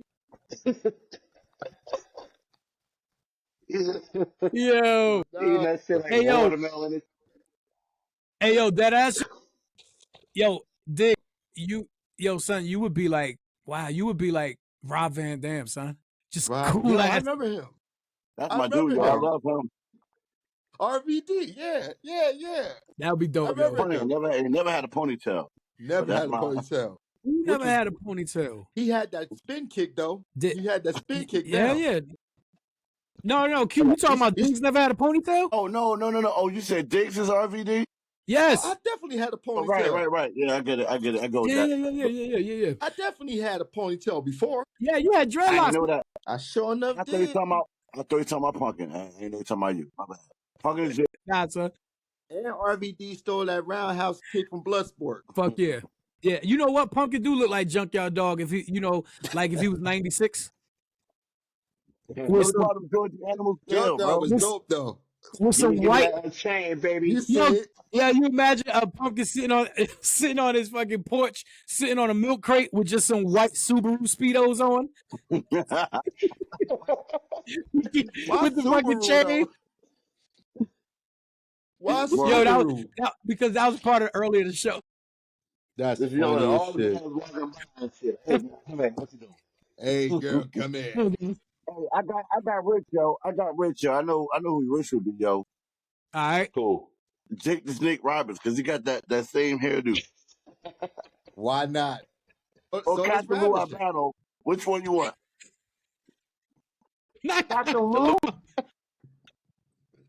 Yo. Eating that shit like watermelon. Hey, yo, that ass. Yo, Dick, son, you would be like, wow, you would be like Rob Van Dam, son. Just cool ass. I remember him. That's my dude, yo. I love him. RVD, yeah. That would be dope, yo. He never had a ponytail. Never had a ponytail. He never had a ponytail. He had that spin kick, though. He had that spin kick Yeah, down. yeah. No, Q, you talking about Diggs never had a ponytail? Oh, no. Oh, you said Diggs is RVD? Yes. I definitely had a ponytail. Oh, right. Yeah, I get it. I go with that. Yeah. I definitely had a ponytail before. Yeah, you had dreadlocks. I know that. I sure enough I thought you talking about Pumpkin. I ain't know you talking about you. My bad. Pumpkin is Nah, son. And RVD stole that roundhouse kick from Bloodsport. Fuck yeah. Yeah, you know what? Pumpkin do look like Junkyard Dog if he, like if he was 96. With some George Animal Steel, bro. Was dope though. With some white chain, baby. Yeah, you imagine a Pumpkin sitting on his fucking porch, sitting on a milk crate with just some white Subaru Speedos on. With the fucking chain. Why Yo, because that was part of earlier the show. That's funny all shit. Hey, man, come here. What you doing? Hey, girl, come here. Hey, I got Rich, yo. I know who Rich would be, yo. All right. Cool. Jake the Snake Roberts, because he got that same hairdo. Why not? So Captain Lou Albano. Which one you want? Captain Lou?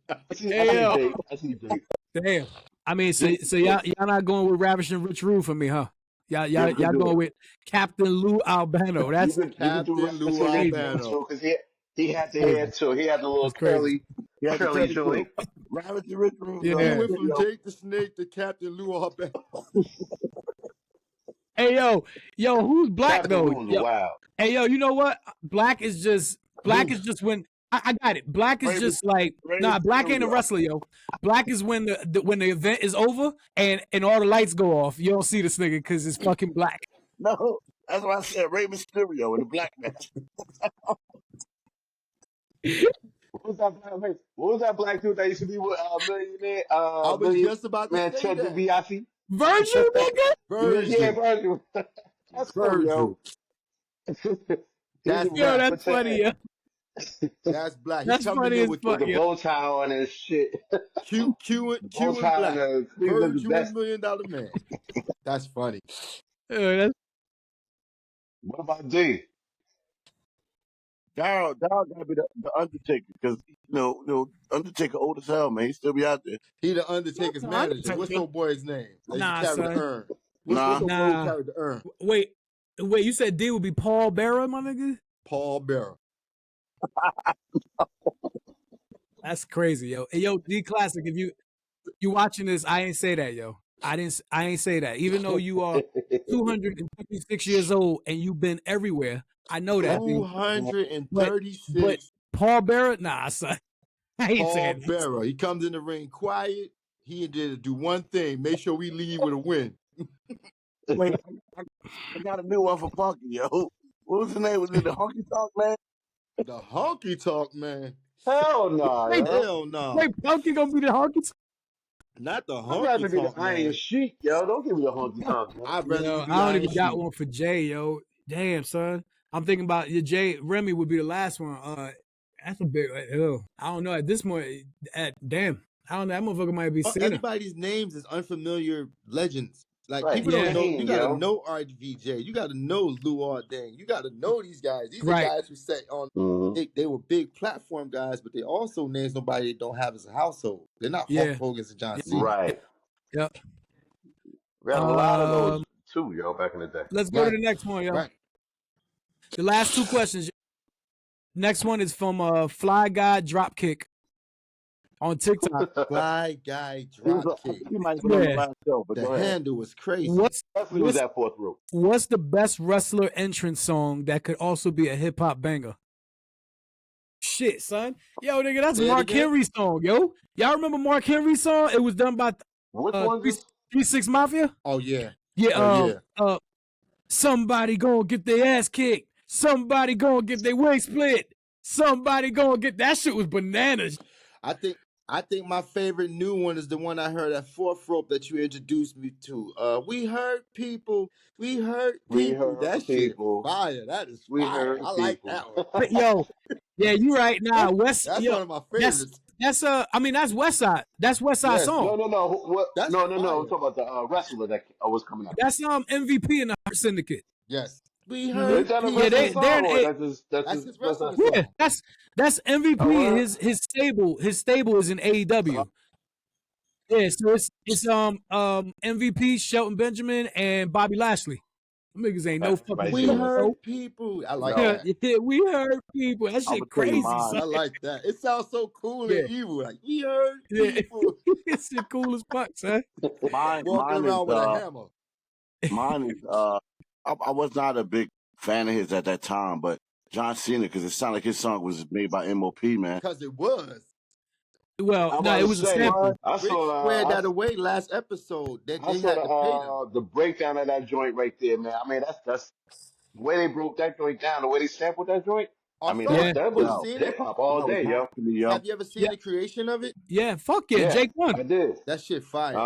I see Jake. Damn. I mean, so y'all not going with Ravishing Rich Rude for me, huh? Y'all going with Captain Lou Albano. That's Captain Lou Albano. Because he had the hair too. He had the little curly joint. Ravishing Rich Rude. Yeah. He went from Jake the Snake to Captain Lou Albano. Hey yo, who's Black though? Wow. Hey yo, you know what? Black is just when I got it. Black is just like Black ain't a wrestler, yo. Black is when the event is over and all the lights go off. You don't see this nigga because it's fucking Black. No, that's why I said Rey Mysterio in the Black match. What was that black dude that used to be with Millionaire? I was just about to say that. Biasi? Virgil, nigga? Virgil. Yeah, Virgil. That's Virgil. Cool, yo. That's funny, yo. That's Black. That's funny as fuck, the bow tie on and shit. Q and Black. Virgil $1 Million Man. That's funny. What about D? Daryl gotta be the Undertaker because Undertaker old as hell, man. He still be out there. He the Undertaker's manager. What's no boy's name? Nah, son. The urn. What's the boy carry the urn? Wait, you said D would be Paul Bearer, my nigga? Paul Bearer. That's crazy, yo. Hey, yo, D Classic, if you watching this, I ain't say that, yo. I ain't say that. Even though you are 256 years old and you've been everywhere, I know that. 236. But Paul Bearer, nah, son. I ain't saying Paul Bearer. He comes in the ring quiet. He did to do one thing: make sure we leave with a win. Wait, I got a new one for Funky, yo. What was the name? Was it the Honky Talk Man? The Honky Talk Man. Hell no. Hell no. Wait, Funky gonna be the Honky Talk? Not the Honky Talk. I'd rather be the Iron Sheik, yo. Don't give me the Honky Talk. I don't even got one for Jay, yo. Damn, son. I'm thinking about your Jay Remy would be the last one. That's a big. I don't know at this point. Damn, I don't know. That motherfucker might be Cena. Everybody's names is unfamiliar legends. Like right. people don't know. Name, You gotta know RVJ. You gotta know Lou Ardang. You gotta know these guys. These are guys who set on. They were big platform guys, but they also names nobody they don't have as a household. They're not Hulk Hogan's and John Cena. Right. Yep. We had a lot of those too, yo, back in the day. Let's go to the next one, yo. Right. The last two questions. Next one is from Fly Guy Dropkick on TikTok. Fly Guy Dropkick. You might be on the last show, but the handle was crazy. What's that fourth row? What's the best wrestler entrance song that could also be a hip hop banger? Shit, son. Yo, nigga, that's Mark Henry's song, yo. Y'all remember Mark Henry's song? It was done by which one? 3-6 Mafia? Oh yeah. Yeah, somebody gonna get their ass kicked. Somebody gonna get their wig split. Somebody gonna get that shit was bananas. I think my favorite new one is the one I heard at Fourth Rope that you introduced me to. We hurt people. We hurt people. That shit fire. That is fire. I like that one. Yo, yeah, you right now. That's one of my favorites. That's I mean that's West Side. That's West Side song. No. No. I'm talking about the wrestler that was coming out. That's MVP in the Heart Syndicate. Yes. We heard. Yeah, that's his wrestling song. Yeah, that's MVP. His stable is in AEW. Yeah, so it's MVP, Shelton Benjamin, and Bobby Lashley. Them niggas ain't no fucking. We heard people. I like that. Yeah, we heard people. That shit crazy. I like that. It sounds so cool and evil. Like we heard people. It's shit cool as fuck, son. Walking around with a hammer. Mine is I was not a big fan of his at that time, but John Cena, because it sounded like his song was made by MOP, man. Because it was. Well, no, it was a sample. I squared that away last episode. They had to pay them. The breakdown of that joint right there, man. I mean, that's the way they broke that joint down, the way they sampled that joint. Also, I mean, that was hip hop all day, yo. Have you ever seen the creation of it? Yeah, fuck yeah. Jake One. I did. That shit fire.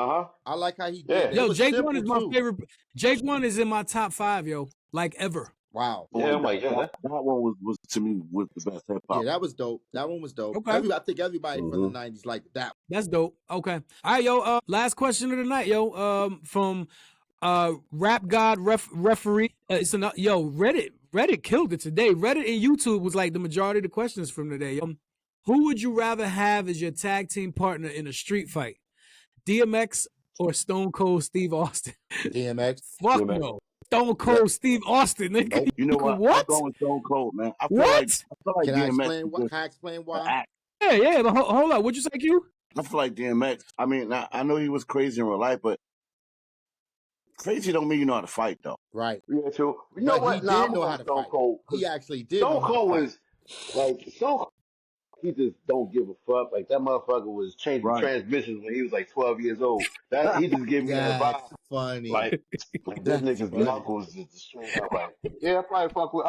I like how he did it. Yo, Jake One is my favorite. Jake One is in my top 5, yo. Like ever. Wow. Yeah, I'm like, that one was to me was the best hip hop. Yeah, that was dope. That one was dope. Okay. I think everybody from the 90s liked that. That's dope. Okay. All right, yo. Last question of the night, yo. From Rap God Referee. It's Reddit killed it today. Reddit and YouTube was like the majority of the questions from today. Who would you rather have as your tag team partner in a street fight? DMX or Stone Cold Steve Austin? DMX. Fuck no. Stone Cold Steve Austin, nigga. Nope. You know what? I'm going Stone Cold, man. I feel like Can I explain why? Yeah, but hold up. What'd you say, Q? I feel like DMX. I mean, I know he was crazy in real life, but crazy don't mean you know how to fight, though. Right. Yeah, true. You know what? He did know how to fight. Cold. He actually did. Stone Cold was like he just don't give a fuck. Like that motherfucker was changing transmissions when he was like 12 years old. That he just gave me that vibe. Funny. Like this nigga's knuckles just straight up. Like, yeah, I fuck with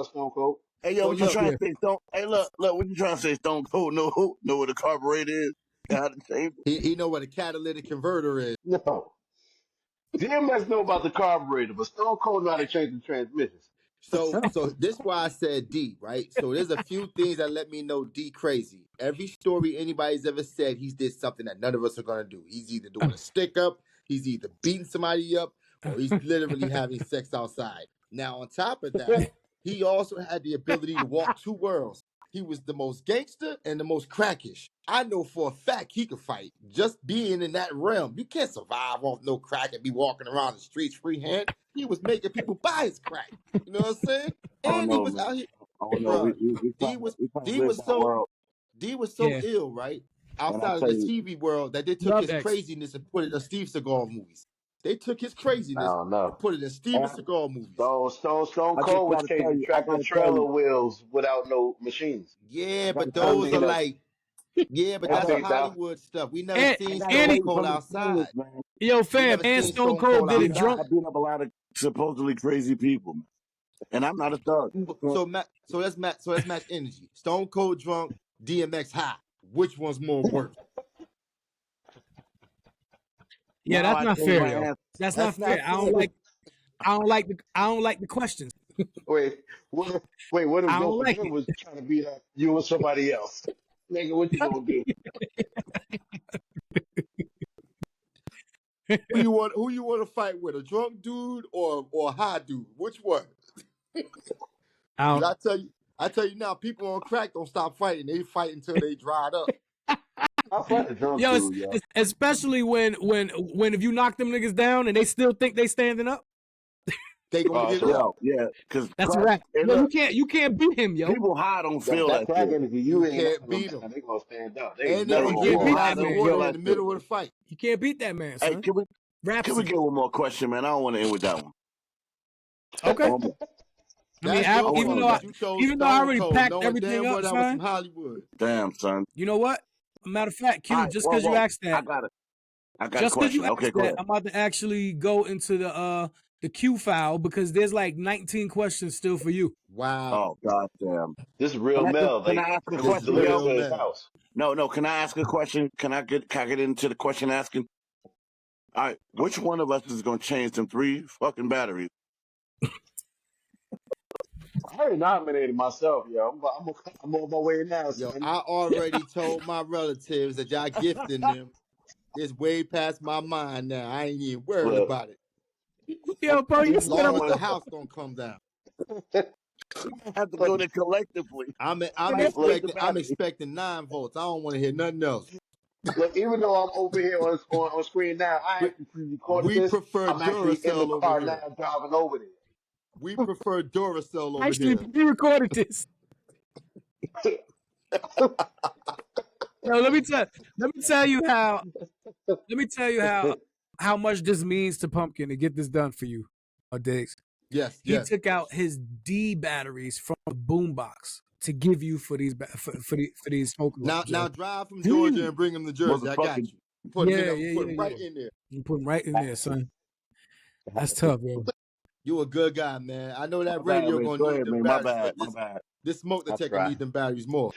Stone Cold. Hey yo, what you trying to say? Hey, look, what you trying to say? Stone Cold know what a carburetor is? How to change it? He know what a catalytic converter is. No. DMX know about the carburetor, but Stone Cold know how to change the transmissions. So this is why I said D, right? So there's a few things that let me know D crazy. Every story anybody's ever said, he did something that none of us are gonna do. He's either doing a stick up, he's either beating somebody up, or he's literally having sex outside. Now on top of that, he also had the ability to walk two worlds. He was the most gangster and the most crackish. I know for a fact he could fight. Just being in that realm, you can't survive off no crack and be walking around the streets freehand. He was making people buy his crack. You know what I'm saying? And he was out here. D was so ill, right? Outside of the TV world, that they took his craziness and put it in Steve Seagal movies. They took his craziness and put it in Steven Seagal movies. Stone Cold was changing tractor-trailer wheels without no machines. Yeah, but those are like, that's Hollywood stuff. We never seen Stone Cold outside. Yo, fam, and Stone Cold did it drunk. I beat up a lot of supposedly crazy people, man. And I'm not a thug. So let's match energy. Stone Cold drunk, DMX high. Which one's more worth? Yeah, that's not fair, yo. That's not fair. I don't like the questions. Wait, what if Go for Good was trying to beat up you or somebody else? Nigga, what you gonna do? Who you want to fight with? A drunk dude or a high dude? Which one? I tell you now, people on crack don't stop fighting. They fight until they dried up. I'll fight a drunk dude, yo. Especially when if you knock them niggas down and they still think they standing up, they gonna get up. Yeah, because that's right. Yo, you can't beat him, yo. People high don't feel that crack energy. You can't beat them. They gonna stand up. And they gonna get high the water in the middle of the fight. You can't beat that man, son. Hey, can we get one more question, man? I don't want to end with that one. Okay. I mean, even though I already packed everything up, son. That was from Hollywood. Damn, son. You know what? Matter of fact, Q, just because you asked that, I got just because you asked that, I'm about to actually go into the Q file because there's like 19 questions still for you. Wow. Oh, goddamn. This is real Mel. Can I ask a question? No. Can I ask a question? Can I get into the question asking? All right. Which one of us is going to change them 3 fucking batteries? I already nominated myself, yo. I'm on my way now. Yo, I already told my relatives that y'all gifting them. It's way past my mind now. I ain't even worried about it. Yo, bro, as long as the house don't come down. I have to go there collectively. I'm expecting 9 volts. I don't want to hear nothing else. Look, even though I'm over here on screen now, I actually recorded this. Prefer I'm actually in the car now driving over there. We prefer Duracell over actually, here. we recorded this. Yo, let me tell you how much this means to Pumpkin to get this done for you, Diggs. Yes, he took out his D batteries from the boombox to give you for these smoke alarms. Now drive from Georgia and bring them to Jersey. I got you. Put them right in there. You put them right in there, son. That's tough, bro. You a good guy, man. I know that radio gonna need them batteries. My bad. This smoke detector need them batteries more.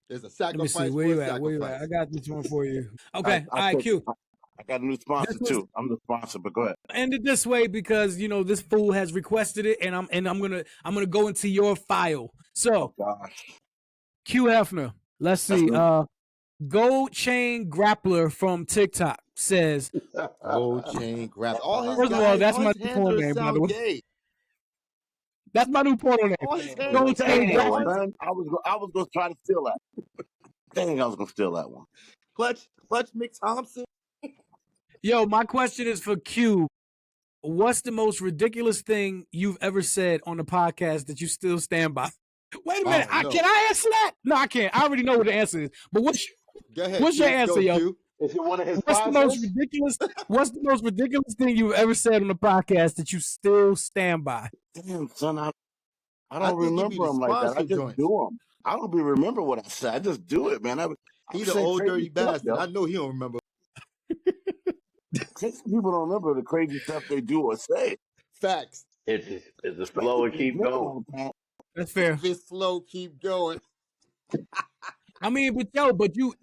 There's a sacrifice. Let me see, where you at? I got this one for you. Okay, all right, Q. I got a new sponsor too. I'm the sponsor, but go ahead. End it this way because this fool has requested it, and I'm gonna go into your file. So, Q Hefner, let's see. Gold Chain Grappler from TikTok says, Gold Chain Grappler. First of all, that's my new porno name, by the way. That's my new porno name. Gold Chain Grappler. I was gonna try to steal that. Dang, I was gonna steal that one. Clutch McThompson. Yo, my question is for Q. What's the most ridiculous thing you've ever said on the podcast that you still stand by? Wait a minute. Can I answer that? No, I can't. I already know what the answer is. But what's your answer, yo? Is it one of his What's the most ridiculous thing you've ever said on the podcast that you still stand by? Damn, son, I don't remember them like that. I just do them. I don't even remember what I said. I just do it, man. He's an old dirty bastard. I know he don't remember. People don't remember the crazy stuff they do or say. Facts. It's a flow and keep going. That's fair. This flow keep going. I mean, but you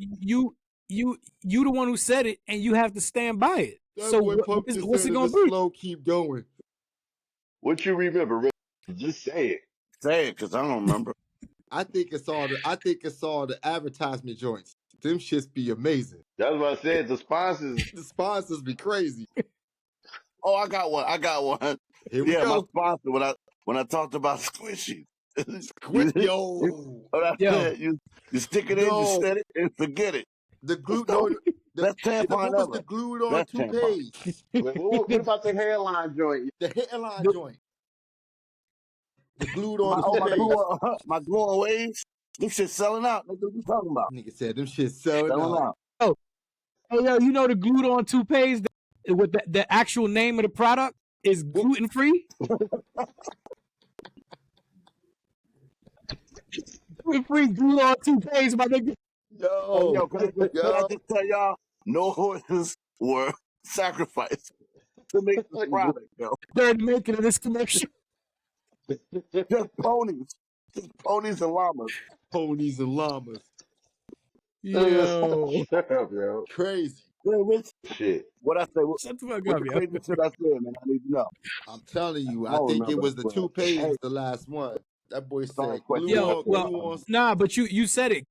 the one who said it, and you have to stand by it. So what's it gonna be? Flow keep going. What you remember? Just say it. Say it, because I don't remember. I think it's all the advertisement joints. Them shits be amazing. That's what I said. The sponsors be crazy. Oh, I got one. Here we go. My sponsor when I talked about squishy. Yo. You stick it in, you set it, and forget it. The glue That's tampon was the glued on toothpaste. What about the hairline joint? The hairline joint. The glued on toothpaste. My glue on waves. This shit's selling out. What you talking about? Nigga said them shit's selling out. Oh, yo, you know the glued on toothpaste with the actual name of the product is gluten free. Gluten free glued on toothpaste, my nigga. Yo, can I just tell y'all, no horses were sacrificed to make this product, yo. They're making of this commercial. Just ponies. Just ponies and llamas. Ponies and llamas. Yo. Shut up, yo. Crazy. Shit. What I say? Shut the fuck What up, the yo. crazy shit I said, man? I need to know. I'm telling you, I I don't think it remember. was the toupee Hey, was the last one. That boy said question glue Yo, on, well, glue on. nah, but you said it.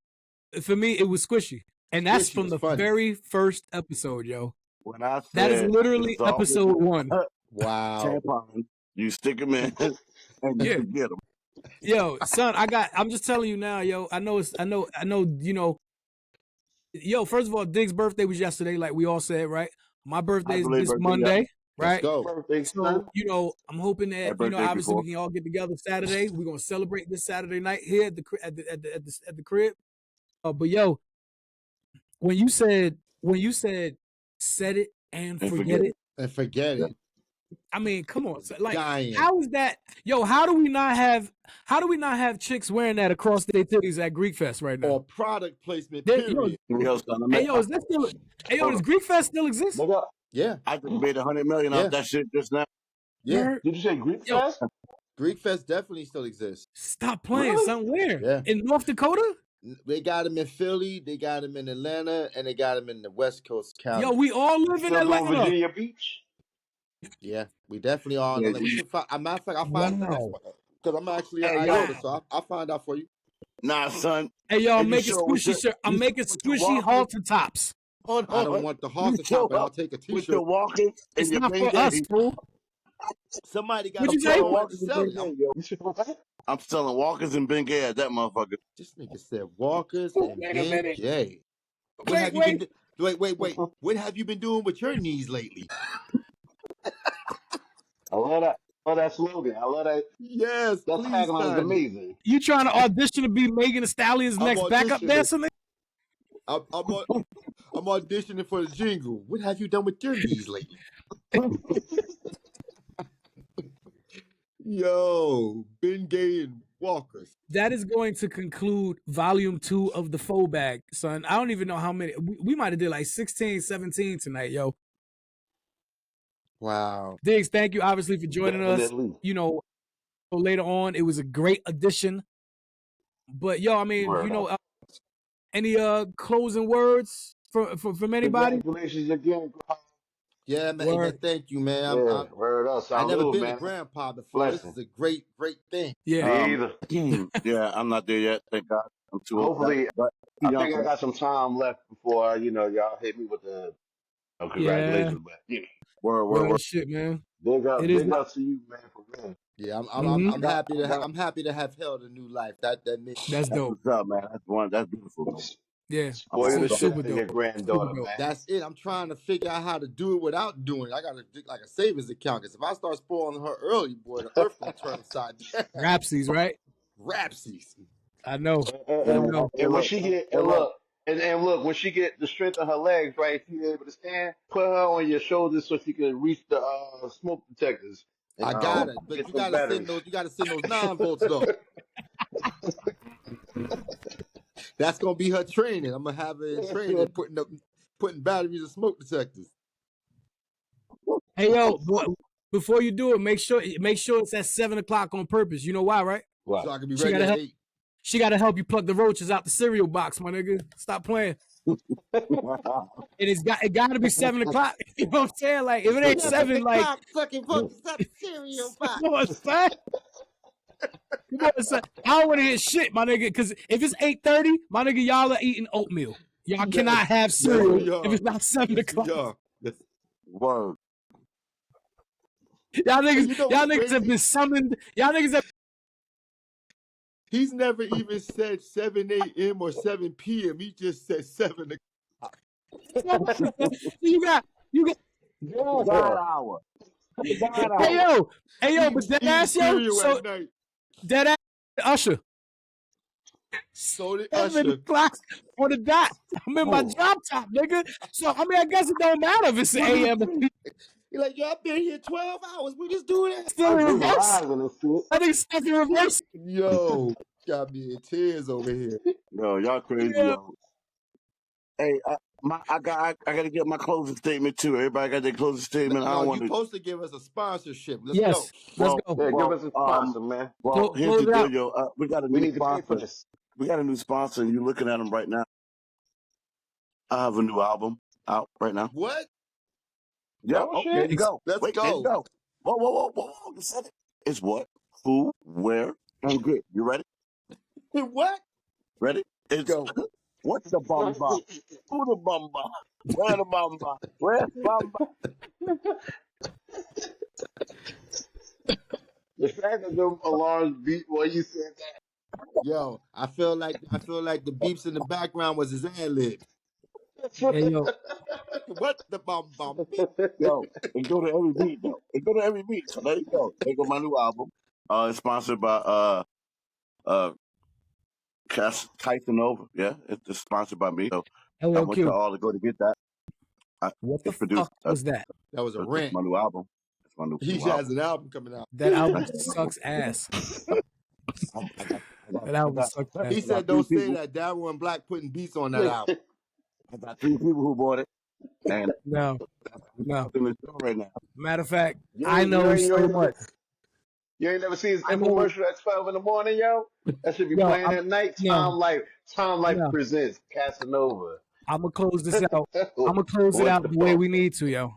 For me, it was squishy. And that's Squishy from was the funny. very first episode, yo. when I said That is literally episode 1. Wow. Tampons, you stick them in and you Yeah. forget them. Yo, son, I'm just telling you now, yo. I know, you know. Yo, first of all, Dig's birthday was yesterday, like we all said, right? My birthday is this Monday, right? Let's go. Birthday, So, son. you know, I'm hoping that, you know, obviously we can all get together Saturday. We're gonna celebrate this Saturday night here at the crib. But yo, when you said set it and forget it. And forget it. I mean, come on. So, like, Dying. how is that? Yo, how do we not have chicks wearing that across their titties at Greek Fest right now? Or product placement, period. Yo, son, hey, yo, is that still? Hey, yo, does Greek Fest still exist? Yeah. I just made $100 million off that shit just now. Yeah. Did you say Greek Fest? Greek Fest definitely still exists. Stop playing. Somewhere. Yeah. In North Dakota? They got them in Philly, they got them in Atlanta, and they got them in the West Coast county. Yo, we all live in Atlanta. Virginia Beach? Yeah, we definitely are. Yeah, we should find. A matter of fact, I'll find because I'm actually an IOTA, so I'll find out for you. Nah, son. Hey, yo, I'm making squishy shirt. I'm making squishy halter tops. I don't want the halter top, but I'll take a t-shirt. With your walkers it's not for us, fool. Somebody got to say? Walkers and I'm selling walkers and Bengay at that motherfucker. This nigga said walkers and Bengay. Wait. What have you been doing with your knees lately? I love that. I love that slogan. I love that. Yes, that tagline is amazing. You trying to audition to be Megan Thee Stallion's next backup dancer? I'm auditioning for the jingle. What have you done with your knees lately? Yo, Bengay and walkers. That is going to conclude volume 2 of the Faux bag, son. I don't even know how many. We might have did like 16, 17 tonight, yo. Wow. Diggs, thank you obviously for joining us. You know, later on, it was a great addition. But yo, I mean, you know, any closing words from anybody? Congratulations again. Yeah, man. Thank you, man. I've never been a grandpa before. This is a great thing. Yeah. Yeah, I'm not there yet. Thank God. I'm too old. Hopefully, I think I got some time left before y'all hit me with the congratulations. But word. Shit, man. Big up to you, man, for real. Yeah, I'm happy to have held a new life. That's dope. What's up, man? That's beautiful, man. Yeah, spoil the shit for your granddaughter, man. That's it. I'm trying to figure out how to do it without doing it. I gotta do like a savings account, because if I start spoiling her early, boy, the earth gonna turn upside down. Rapsies, right? Rapsies. I know. And when she get and look, when she get the strength of her legs, right, she's able to stand, put her on your shoulders so she can reach the smoke detectors. I got it, but you gotta send those 9 volts though. That's gonna be her training. I'm gonna have her in training, putting batteries in smoke detectors. Hey yo, boy, before you do it, make sure it's at 7 o'clock on purpose. You know why, right? So I can be ready at 8. She gotta help you pluck the roaches out the cereal box, my nigga. Stop playing. It gotta be 7 o'clock. You know what I'm saying? Like if it ain't 7, like sucking roaches out the cereal box. Come on, son. Come on, son. I don't want to hear shit, my nigga. Because if it's 8:30, my nigga, y'all are eating oatmeal. Y'all cannot have cereal if it's not 7 o'clock. Word. Y'all niggas have been summoned. Y'all niggas have. He's never even said 7 a.m. or 7 p.m. He just said 7 o'clock. you got God hour. Hey yo, but dead ass yo. So dead ass Usher. So did 7 o'clock on the dot. I'm in my drop top, nigga. So I mean, I guess it don't matter if it's an AM. You're like, yo, I've been here 12 hours. We just doing it. Still in reverse. I think stuck in reverse. Yo, got me in tears over here. Yo, y'all crazy. Yo. Hey, I gotta get my closing statement too. Everybody got their closing statement. No, you're supposed to give us a sponsorship. Let's go. Let's go. Yeah, give us a sponsor, man. Well, here's the deal, yo. We got a new sponsor. We got a new sponsor, and you're looking at them right now. I have a new album. out right now. What? Yeah. Oh There shit. you go. Let's Wait, there you go. go. Whoa. You said it. It's what? Who, where, and get. You ready? What? Ready? It's Go. what's the bumba? Who the bumba? Where the bumba? Where's bumba? The fact that the alarms beat while you said that. Yo, I feel like the beeps in the background was his ad lib. Hey, yo. What the bum beep? Yo, it go to every beat though. It go to every beat. So there you go. There go my new album. It's sponsored by Nova. Yeah, it's sponsored by me. So I want LLQ. you all to go to get that. What the It's produced. fuck was that? That was a It's rant. my new album. It's my new He album. has an album coming out. That album sucks ass. That album sucks ass. He said, "Don't say that." Darryl and Black putting beats on that album. I got 3 people who bought it, and No. in the store right now. Matter of fact, I know so much. You ain't never seen his infomercial at 12 in the morning, yo? That should be playing at night. Time Life presents Casanova. I'm gonna close this out. I'm gonna close it out the way we need to, yo.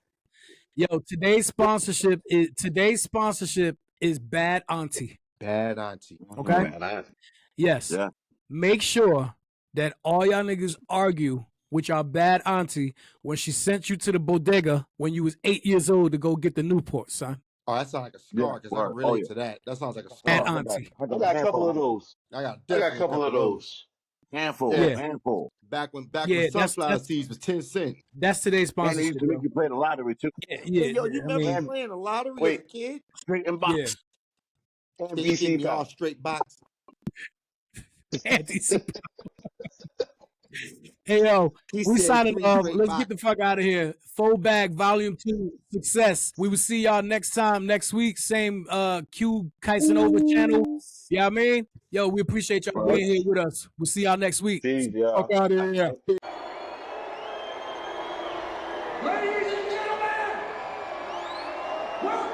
Yo, today's sponsorship is Bad Auntie. Bad Auntie. Okay. Bad Auntie. Yes. Yeah. Make sure that all y'all niggas argue with your bad auntie when she sent you to the bodega when you was 8 years old to go get the Newport, son. Oh, that sounds like a scar because I can relate to that. That sounds like a scar. Bad auntie. I got a couple of those. I got a couple of those. Handful. Back when sunflower seeds was 10 cents. That's today's sponsorship. And they used to make you play the lottery too. Yeah. Yo, you remember playing the lottery as a kid? Straight in box. Yeah. And BC all straight box. Hey yo, we signing off. Let's get the fuck out of here. Faux Bag Volume 2 success. We will see y'all next time, next week. Same Q Casanova channel. Yeah, I mean, yo, we appreciate y'all being here with us. We'll see y'all next week. Peace, y'all. Fuck out of here. Ladies and gentlemen, welcome.